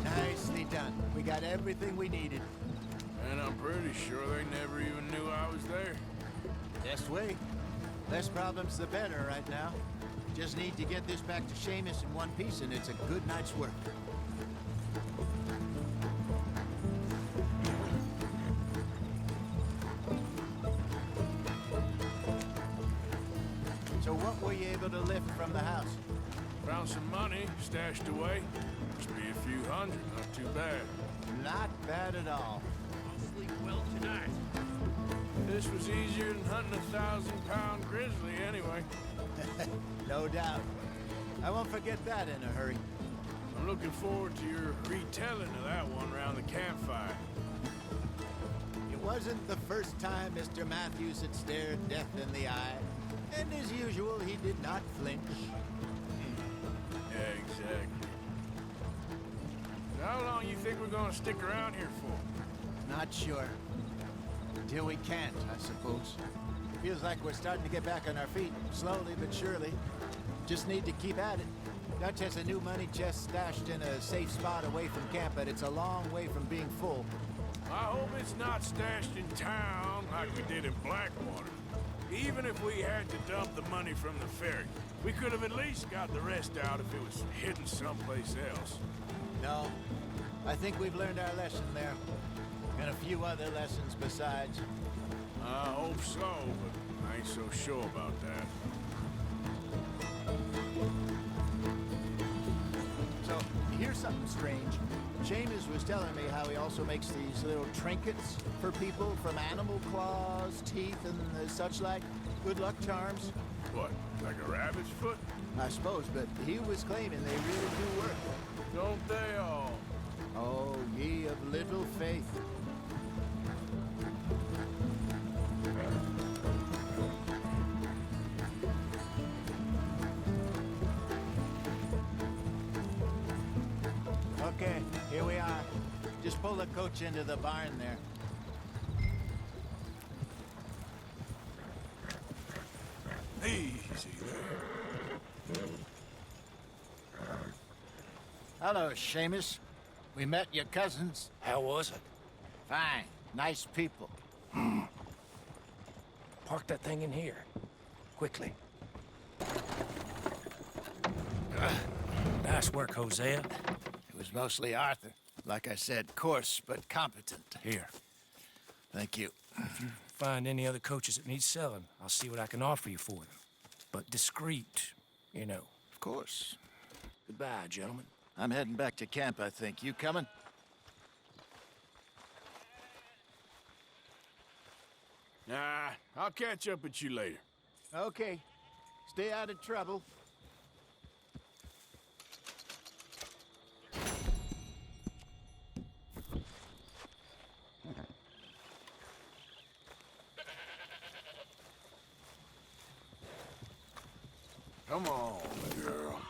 Speaker 12: Nicely done. We got everything we needed.
Speaker 1: And I'm pretty sure they never even knew I was there.
Speaker 12: Best way. Less problems the better right now. Just need to get this back to Seamus in one piece and it's a good night's work. So what were you able to lift from the house?
Speaker 1: Found some money stashed away. Must be a few hundred, not too bad.
Speaker 12: Not bad at all.
Speaker 4: I'll sleep well tonight.
Speaker 1: This was easier than hunting a 1,000-pound grizzly anyway.
Speaker 12: No doubt. I won't forget that in a hurry.
Speaker 1: I'm looking forward to your retelling of that one around the campfire.
Speaker 12: It wasn't the first time Mr. Matthews had stared death in the eye, and as usual, he did not flinch.
Speaker 1: Yeah, exactly. So how long you think we're gonna stick around here for?
Speaker 12: Not sure. Until we can't, I suppose. Feels like we're starting to get back on our feet, slowly but surely. Just need to keep at it. Dutch has a new money chest stashed in a safe spot away from camp, but it's a long way from being full.
Speaker 1: I hope it's not stashed in town like we did in Blackwater. Even if we had to dump the money from the ferry, we could have at least got the rest out if it was hidden someplace else.
Speaker 12: No, I think we've learned our lesson there. And a few other lessons besides.
Speaker 1: I hope so, but I ain't so sure about that.
Speaker 12: So, here's something strange. Seamus was telling me how he also makes these little trinkets for people from animal claws, teeth, and such like. Good luck charms.
Speaker 1: What, like a rabbit's foot?
Speaker 12: I suppose, but he was claiming they really do work.
Speaker 1: Don't they all?
Speaker 12: Oh, ye of little faith. Okay, here we are. Just pull the coach into the barn there.
Speaker 1: Easy there.
Speaker 12: Hello, Seamus. We met your cousins.
Speaker 13: How was it?
Speaker 12: Fine. Nice people.
Speaker 13: Park that thing in here. Quickly. Nice work, Hosea.
Speaker 12: It was mostly Arthur. Like I said, coarse but competent.
Speaker 13: Here.
Speaker 12: Thank you.
Speaker 13: If you find any other coaches that need selling, I'll see what I can offer you for them. But discreet, you know.
Speaker 12: Of course.
Speaker 13: Goodbye, gentlemen.
Speaker 12: I'm heading back to camp, I think. You coming?
Speaker 1: Nah, I'll catch up with you later.
Speaker 12: Okay. Stay out of trouble.
Speaker 1: Come on, girl.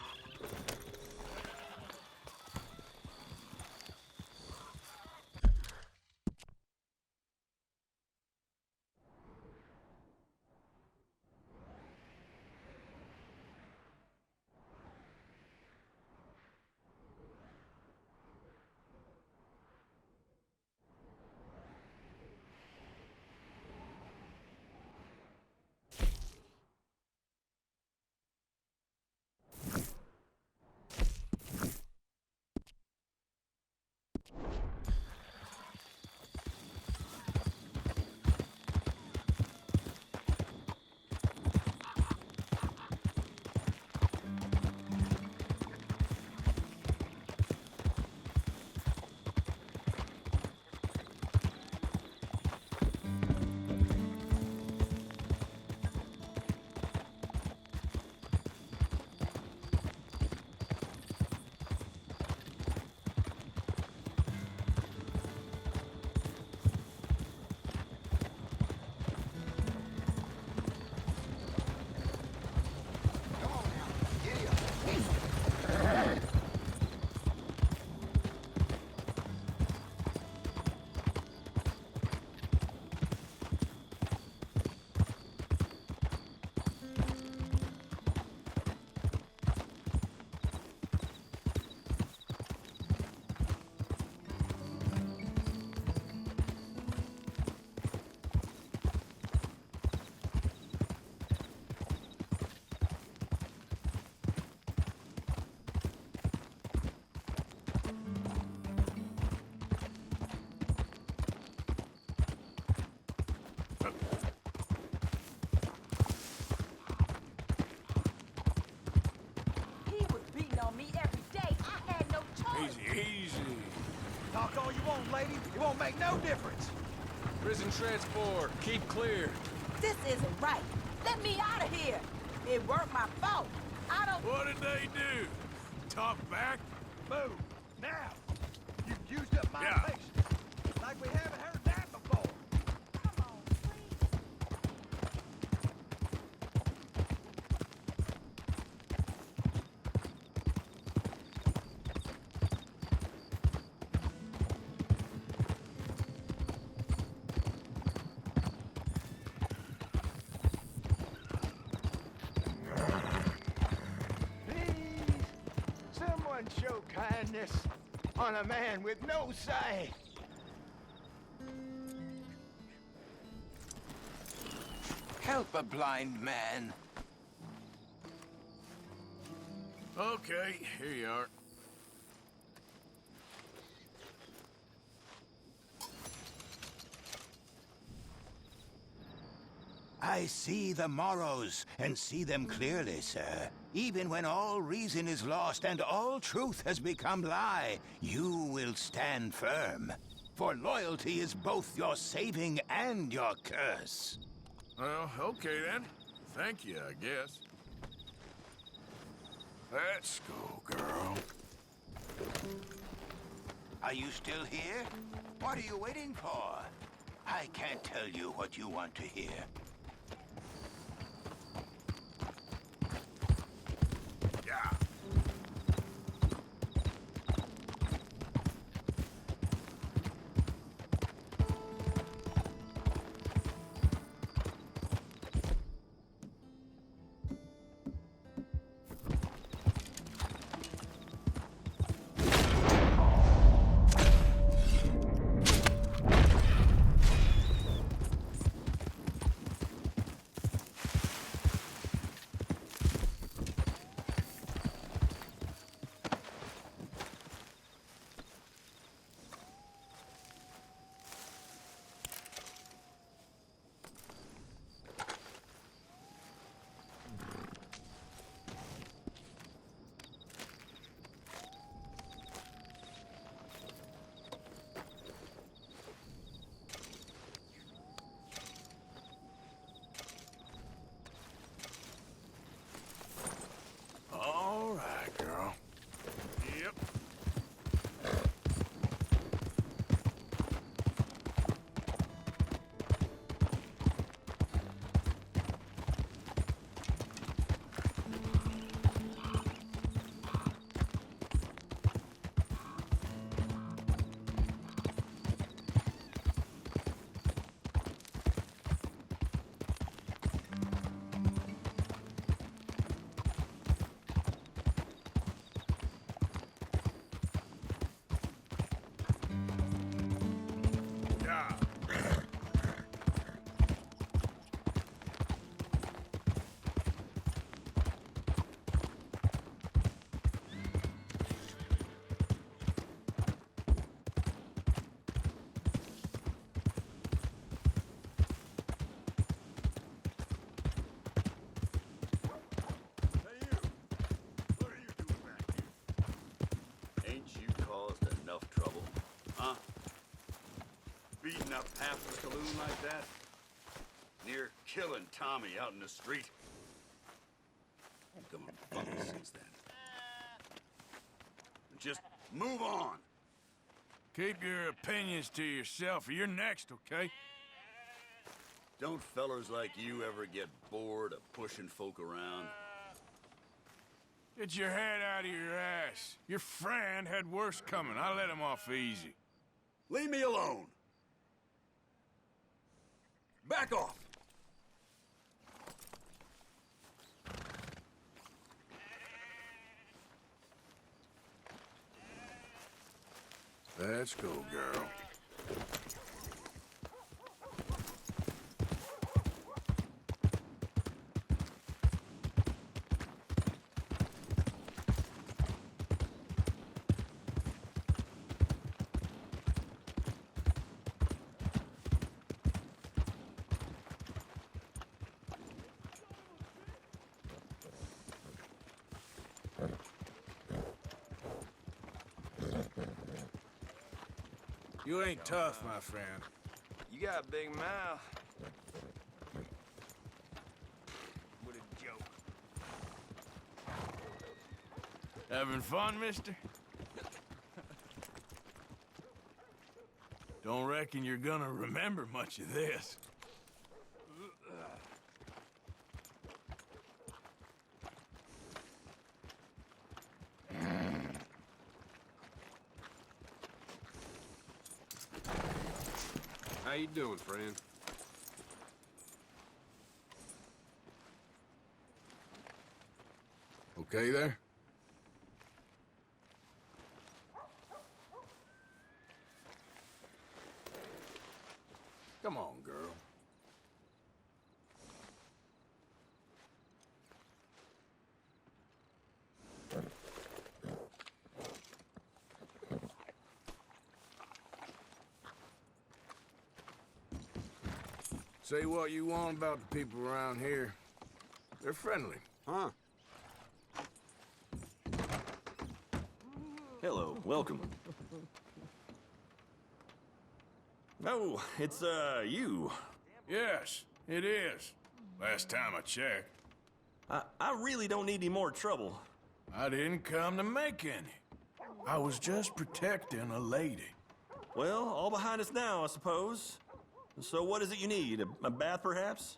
Speaker 11: Talk all you want, lady. It won't make no difference.
Speaker 10: Prison transport. Keep clear.
Speaker 6: This isn't right. Let me out of here. It weren't my fault. I don't...
Speaker 2: What did they do? Talk back?
Speaker 11: Move. Now. You've used up my
Speaker 2: Yeah.
Speaker 11: patience. Like we haven't heard that before.
Speaker 6: Come on, please.
Speaker 11: Please, someone show kindness on a man with no sight.
Speaker 9: Help a blind man.
Speaker 2: Okay, here you are.
Speaker 14: I see the morrows, and see them clearly, sir. Even when all reason is lost and all truth has become lie, you will stand firm. For loyalty is both your saving and your curse.
Speaker 2: Well, okay then. Thank you, I guess. Let's go, girl.
Speaker 14: Are you still here? What are you waiting for? I can't tell you what you want to hear.
Speaker 2: Yeah. All right, girl. Yep. Yeah.
Speaker 15: Ain't you caused enough trouble? Huh? Beating up half the saloon like that? Near killing Tommy out in the street? Gone funny since then. Just move on.
Speaker 2: Keep your opinions to yourself, or you're next, okay?
Speaker 15: Don't fellers like you ever get bored of pushing folk around?
Speaker 2: Get your head out of your ass. Your friend had worse coming. I let him off easy.
Speaker 15: Leave me alone. Back off.
Speaker 2: Let's go, girl.
Speaker 1: You ain't tough, my friend.
Speaker 10: You got a big mouth. What a joke.
Speaker 1: Having fun, mister? Don't reckon you're gonna remember much of this.
Speaker 10: How you doing, friend?
Speaker 1: Okay there? Come on, girl. Say what you want about the people around here. They're friendly.
Speaker 10: Huh?
Speaker 16: Hello, welcome. Oh, it's, you.
Speaker 1: Yes, it is. Last time I checked.
Speaker 16: I really don't need any more trouble.
Speaker 1: I didn't come to make any. I was just protecting a lady.
Speaker 16: Well, all behind us now, I suppose. So what is it you need? A bath, perhaps?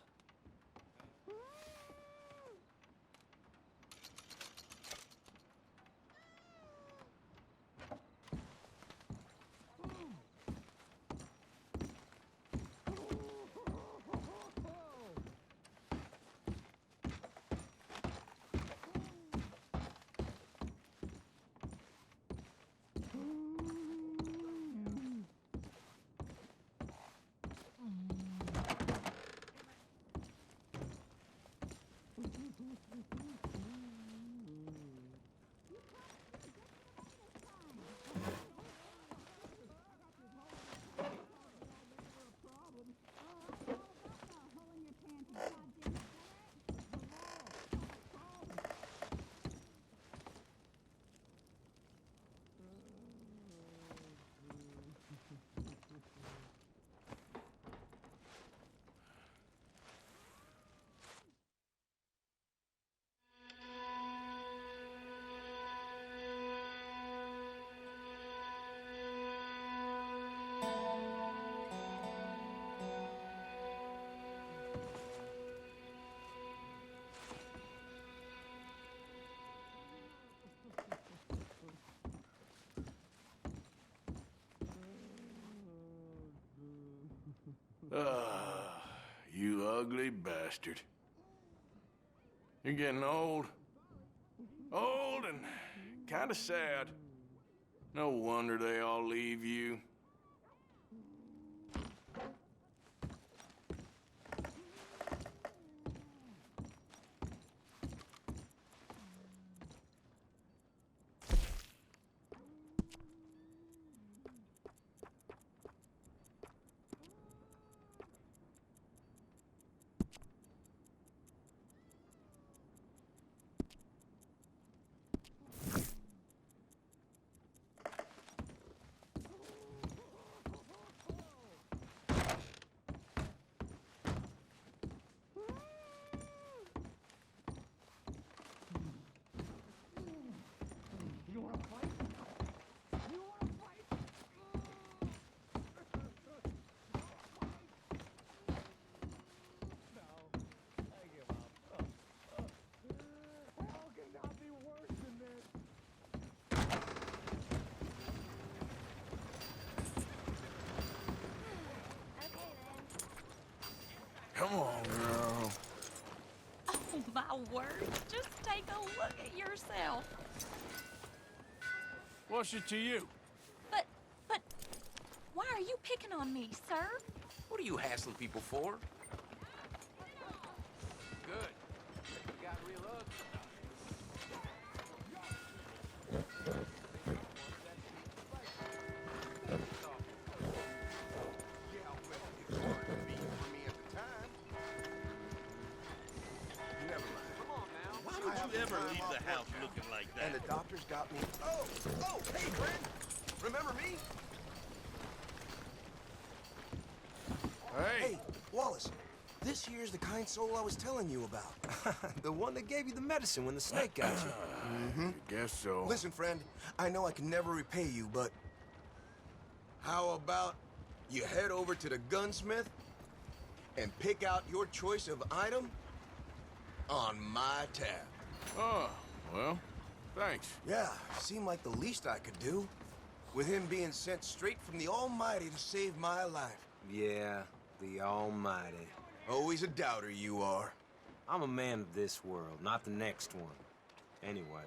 Speaker 1: Ah, you ugly bastard. You're getting old. Old and kinda sad. No wonder they all leave you. Come on, girl.
Speaker 17: Oh, my word. Just take a look at yourself.
Speaker 1: What's it to you?
Speaker 17: But, why are you picking on me, sir?
Speaker 8: What are you hassling people for?
Speaker 10: Good. You got real ugly.
Speaker 15: Never leave the house looking like that.
Speaker 9: And the doctor's got me. Oh, hey, friend. Remember me?
Speaker 1: Hey!
Speaker 18: Wallace, this here's the kind soul I was telling you about. The one that gave you the medicine when the snake got you.
Speaker 1: Mm-hmm. Guess so.
Speaker 18: Listen, friend, I know I can never repay you, but how about you head over to the gunsmith and pick out your choice of item on my tab?
Speaker 1: Oh, well, thanks.
Speaker 18: Yeah, seemed like the least I could do, with him being sent straight from the Almighty to save my life.
Speaker 19: Yeah, the Almighty.
Speaker 18: Always a doubter, you are.
Speaker 19: I'm a man of this world, not the next one. Anyway.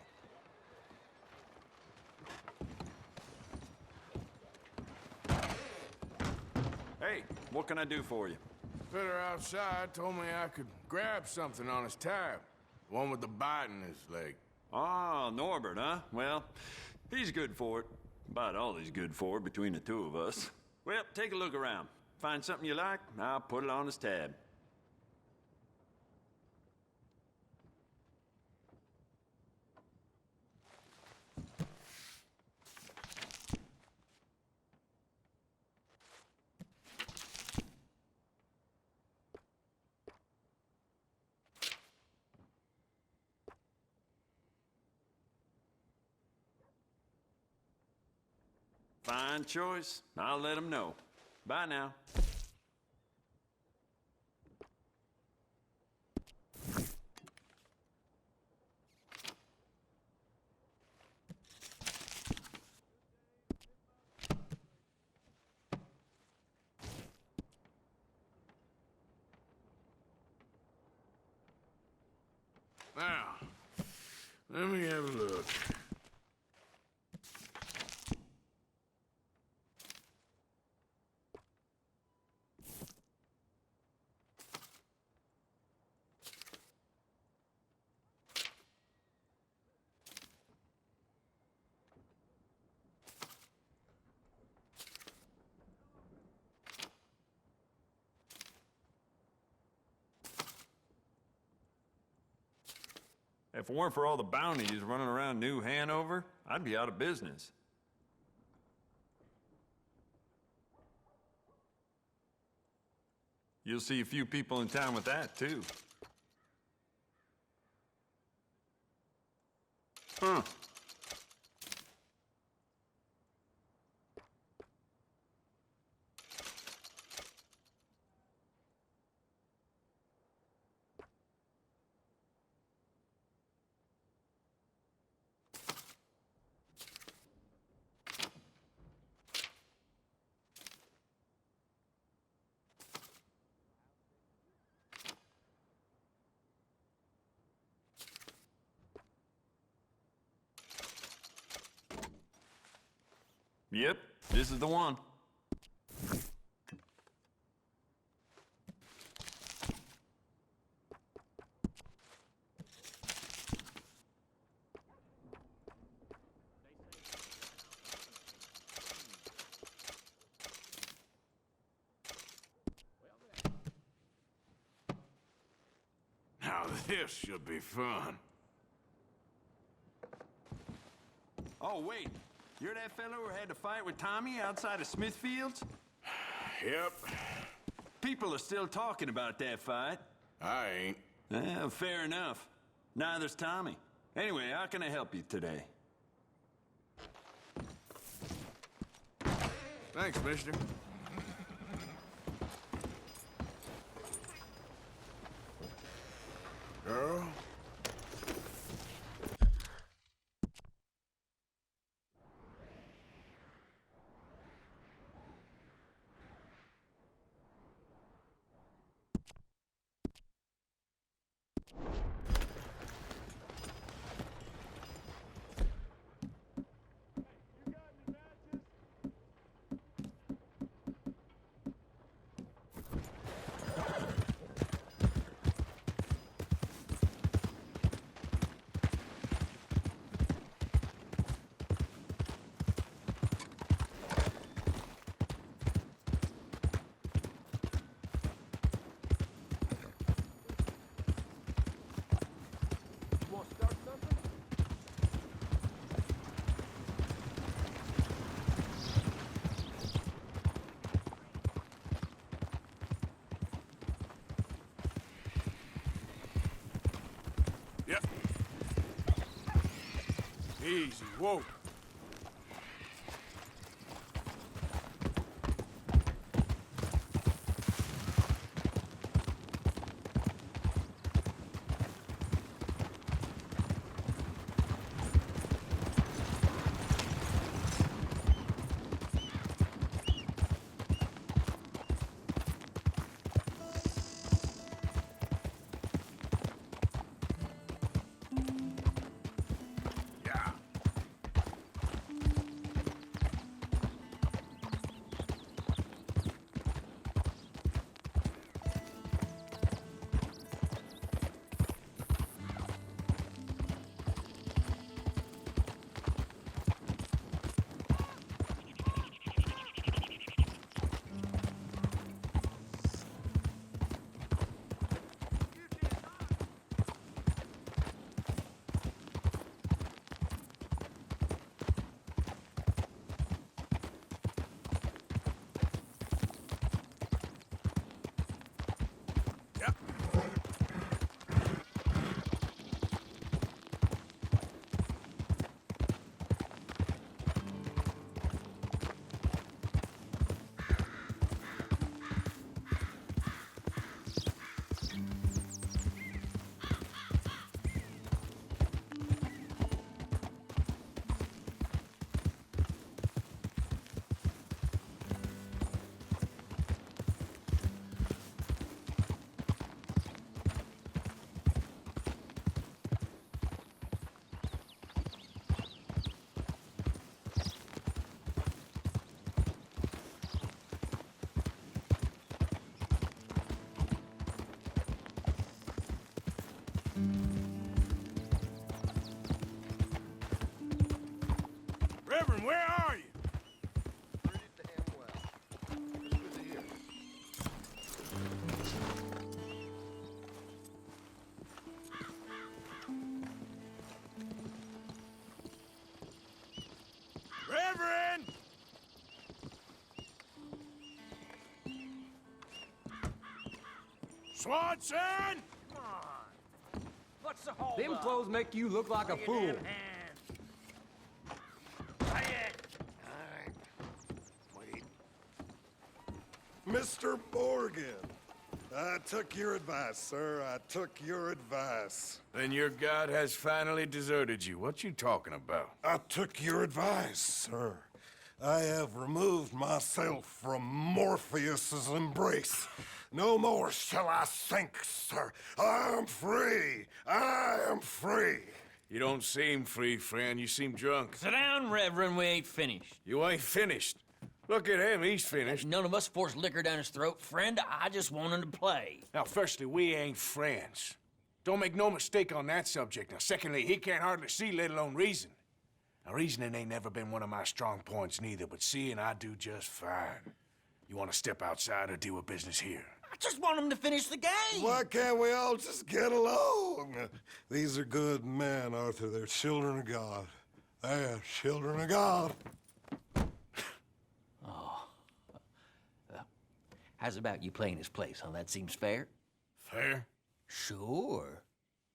Speaker 16: Hey, what can I do for you?
Speaker 1: Fitter outside told me I could grab something on his tab. The one with the bite in his leg.
Speaker 16: Ah, Norbert, huh? Well, he's good for it. About all he's good for between the two of us. Well, take a look around. Find something you like, I'll put it on his tab. Fine choice. I'll let him know. Bye now.
Speaker 1: Now, let me have a look.
Speaker 16: If it weren't for all the bounties running around New Hanover, I'd be out of business. You'll see a few people in town with that, too. Huh. Yep, this is the one.
Speaker 1: Now this should be fun.
Speaker 16: Oh, wait. You're that fellow who had to fight with Tommy outside of Smithfield's?
Speaker 1: Yep.
Speaker 16: People are still talking about that fight.
Speaker 1: I ain't.
Speaker 16: Fair enough. Neither's Tommy. Anyway, how can I help you today?
Speaker 1: Thanks, mister. Girl? Yep. Easy, whoa. Reverend, where are you?
Speaker 18: Pretty damn well. It's good to hear.
Speaker 1: Reverend! Swanson!
Speaker 4: Come on. What's the whole
Speaker 20: Them clothes make you look like a fool.
Speaker 10: Mr. Morgan, I took your advice, sir. I took your advice.
Speaker 1: Then your god has finally deserted you. What you talking about?
Speaker 10: I took your advice, sir. I have removed myself from Morpheus's embrace. No more shall I sink, sir. I am free. I am free.
Speaker 1: You don't seem free, friend. You seem drunk.
Speaker 21: Sit down, Reverend. We ain't finished.
Speaker 1: You ain't finished. Look at him. He's finished.
Speaker 21: None of us forced liquor down his throat. Friend, I just want him to play.
Speaker 1: Now, firstly, we ain't friends. Don't make no mistake on that subject. Now, secondly, he can't hardly see, let alone reason. Now, reasoning ain't never been one of my strong points neither, but seeing I do just fine. You want to step outside or deal with business here?
Speaker 21: I just want him to finish the game.
Speaker 10: Why can't we all just get along? These are good men, Arthur. They're children of God. They're children of God.
Speaker 21: How's about you playing his place, huh? That seems fair?
Speaker 1: Fair?
Speaker 21: Sure.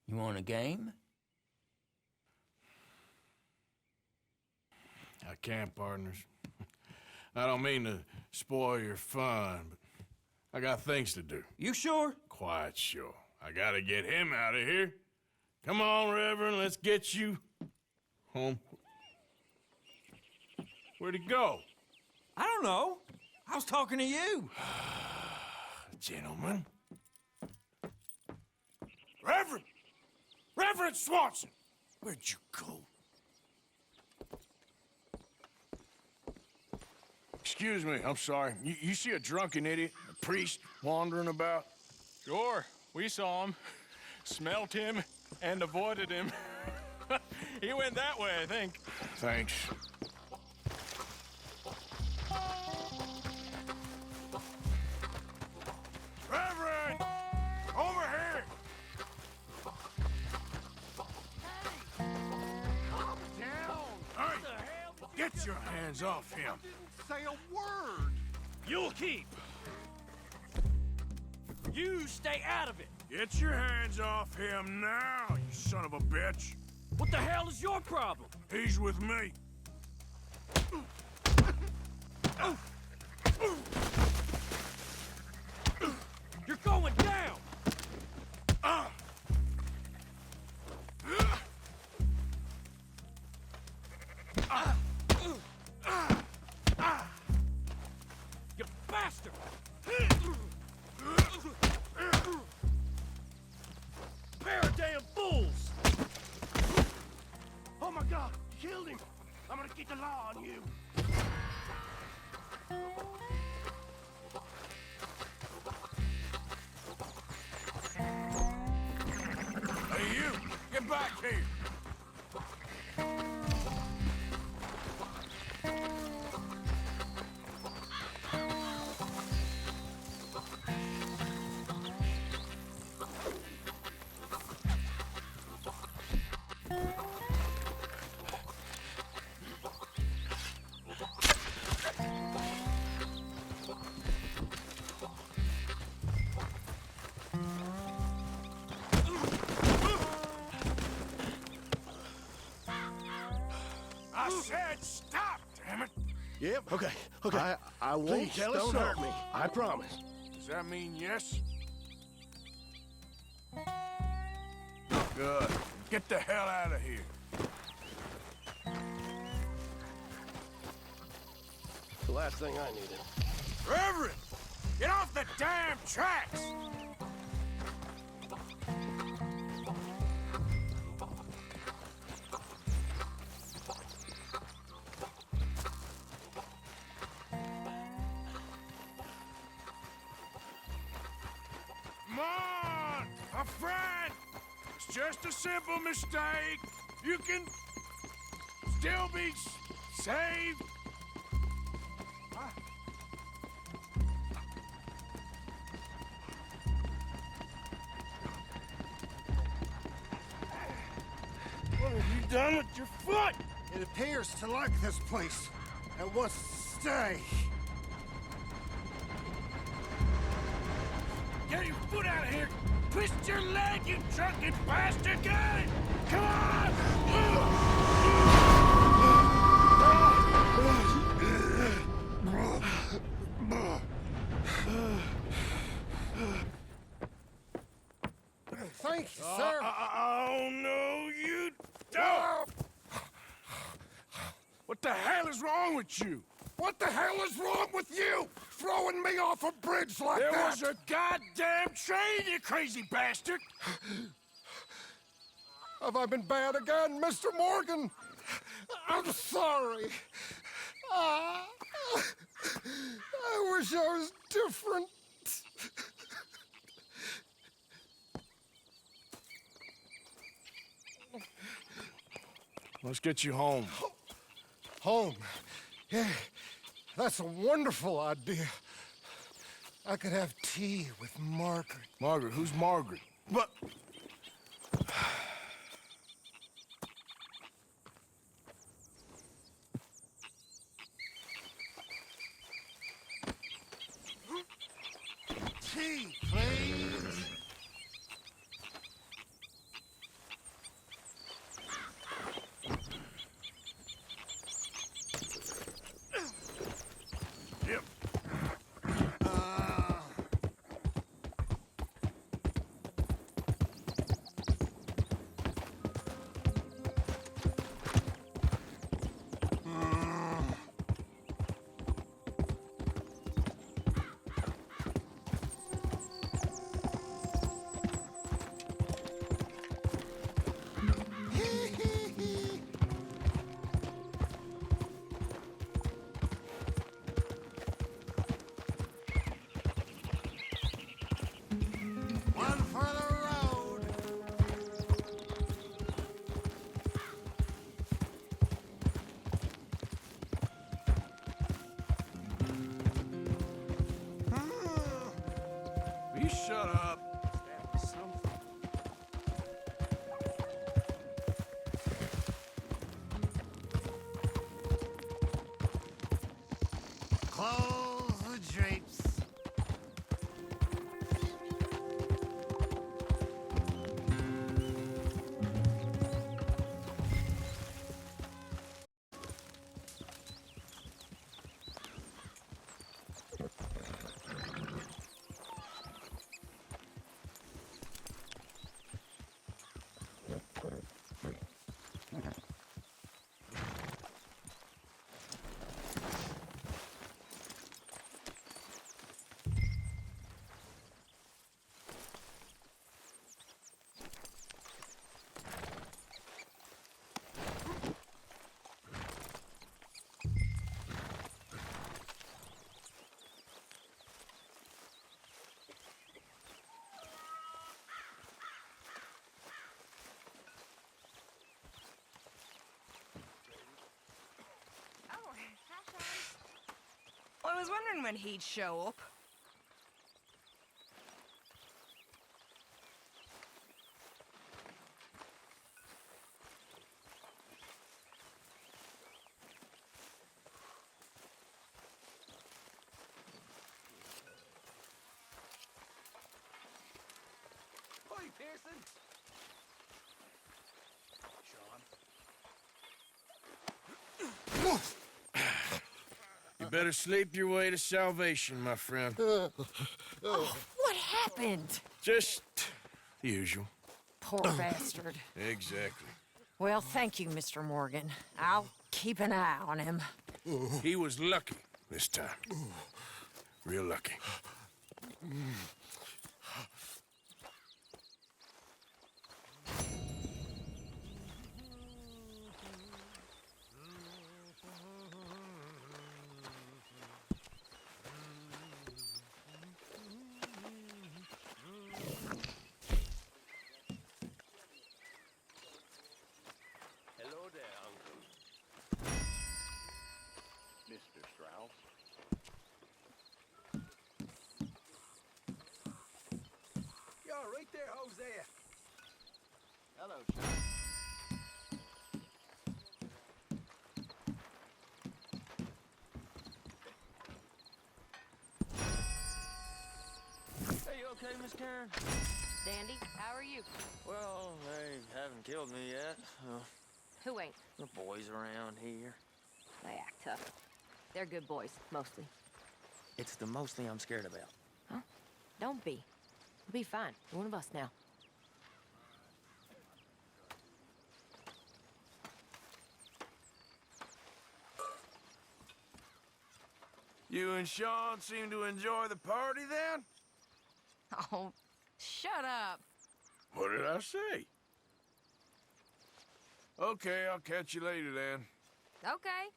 Speaker 21: You want a game?
Speaker 1: I can't, partners. I don't mean to spoil your fun, but I got things to do.
Speaker 21: You sure?
Speaker 1: Quite sure. I gotta get him out of here. Come on, Reverend, let's get you home. Where'd he go?
Speaker 21: I don't know. I was talking to you.
Speaker 1: Gentlemen. Reverend! Reverend Swanson! Where'd you go? Excuse me, I'm sorry. You see a drunken idiot, a priest, wandering about?
Speaker 7: Sure, we saw him, smelt him, and avoided him. He went that way, I think.
Speaker 1: Thanks. Reverend! Over here!
Speaker 2: Calm down.
Speaker 1: Hey! Get your hands off him.
Speaker 2: Say a word.
Speaker 4: You'll keep. You stay out of it.
Speaker 1: Get your hands off him now, you son of a bitch!
Speaker 4: What the hell is your problem?
Speaker 1: He's with me.
Speaker 4: You're going down! You bastard! Pair of damn fools!
Speaker 10: Oh my God, you killed him! I'm gonna get the law on you.
Speaker 1: Hey, you! Get back here! I said stop, damn it!
Speaker 10: Yep, okay. I won't.
Speaker 1: Please,
Speaker 10: Don't hurt me. I promise.
Speaker 1: Does that mean yes? Good. Get the hell out of here.
Speaker 10: The last thing I needed.
Speaker 1: Reverend! Get off the damn tracks! Come on! A friend! It's just a simple mistake. You can still be saved.
Speaker 10: What have you done with your foot? It appears to like this place and wants to stay.
Speaker 1: Get your foot out of here! Twist your leg, you drunken bastard! Get it! Come on!
Speaker 10: Thank you, sir.
Speaker 1: Oh, no, you don't! What the hell is wrong with you?
Speaker 10: What the hell is wrong with you? Throwing me off a bridge like
Speaker 1: There
Speaker 10: that?
Speaker 1: was a goddamn train, you crazy bastard!
Speaker 10: Have I been bad again, Mr. Morgan? I'm sorry. I wish I was different.
Speaker 1: Let's get you home.
Speaker 10: Home? Yeah, that's a wonderful idea. I could have tea with Margaret.
Speaker 1: Margaret? Who's Margaret? But...
Speaker 10: Tea, please.
Speaker 1: Yep.
Speaker 10: One for the road.
Speaker 1: Will you shut up?
Speaker 10: Close the drapes.
Speaker 5: was wondering when he'd show up.
Speaker 10: Hi, Pearson.
Speaker 1: You better sleep your way to salvation, my friend.
Speaker 3: Oh, what happened?
Speaker 1: Just the usual.
Speaker 3: Poor bastard.
Speaker 1: Exactly.
Speaker 3: Well, thank you, Mr. Morgan. I'll keep an eye on him.
Speaker 1: He was lucky this time. Real lucky.
Speaker 10: Hello there, Uncle. Mr. Strauss. You're right there, Hosea. Hello, Sean.
Speaker 21: Hey, you okay, Miss Karen?
Speaker 22: Dandy, how are you?
Speaker 21: Well, they haven't killed me yet.
Speaker 22: Who ain't?
Speaker 21: The boys around here.
Speaker 22: They act tough. They're good boys, mostly.
Speaker 21: It's the mostly I'm scared about.
Speaker 22: Huh? Don't be. You'll be fine. You're one of us now.
Speaker 2: You and Sean seem to enjoy the party then?
Speaker 5: Oh, shut up.
Speaker 2: What did I say? Okay, I'll catch you later then.
Speaker 22: Okay.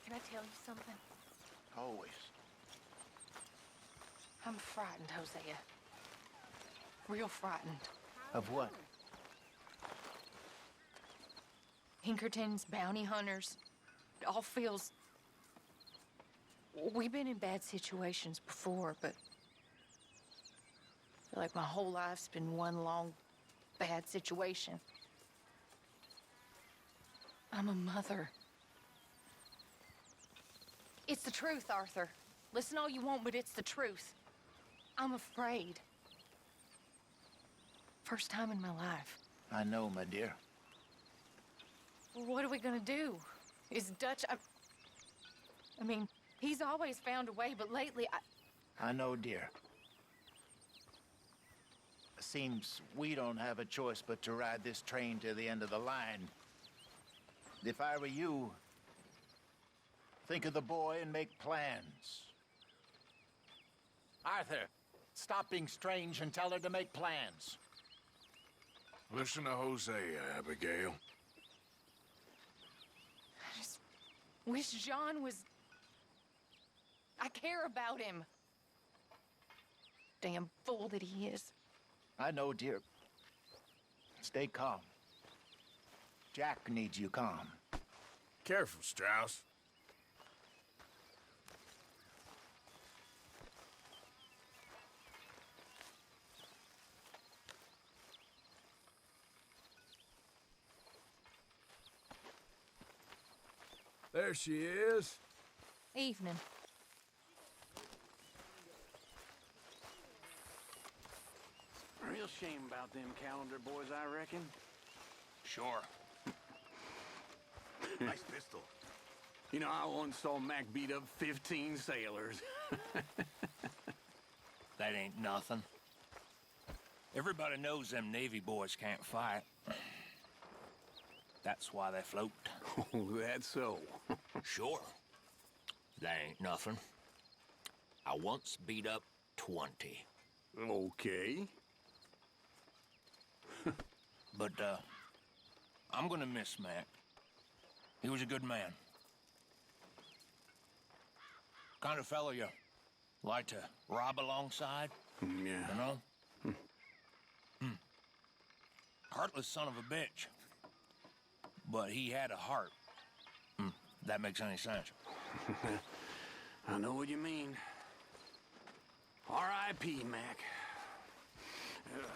Speaker 5: Can I tell you something?
Speaker 9: Always.
Speaker 5: I'm frightened, Hosea. Real frightened.
Speaker 9: Of what?
Speaker 5: Pinkertons, bounty hunters. It all feels... We've been in bad situations before, but... I feel like my whole life's been one long, bad situation. I'm a mother. It's the truth, Arthur. Listen all you want, but it's the truth. I'm afraid. First time in my life.
Speaker 12: I know, my dear.
Speaker 5: What are we gonna do? Is Dutch... I mean, he's always found a way, but lately
Speaker 12: I know, dear. Seems we don't have a choice but to ride this train to the end of the line. If I were you, think of the boy and make plans. Arthur, stop being strange and tell her to make plans.
Speaker 1: Listen to Hosea, Abigail.
Speaker 5: I just wish John was... I care about him. Damn fool that he is.
Speaker 12: I know, dear. Stay calm. Jack needs you calm.
Speaker 1: Careful, Strauss.
Speaker 2: There she is.
Speaker 5: Evening.
Speaker 8: Real shame about them calendar boys, I reckon.
Speaker 10: Sure.
Speaker 15: Nice pistol.
Speaker 8: You know, I once saw Mac beat up 15 sailors.
Speaker 20: That ain't nothing. Everybody knows them Navy boys can't fight. That's why they float.
Speaker 8: Oh, that's so.
Speaker 20: Sure. That ain't nothing. I once beat up 20.
Speaker 8: Okay.
Speaker 20: But, I'm gonna miss Mac. He was a good man. Kind of fellow you like to rob alongside.
Speaker 8: Yeah.
Speaker 20: You know? Heartless son of a bitch. but he had a heart. That makes any sense.
Speaker 8: I know what you mean. R.I.P., Mac. Ugh.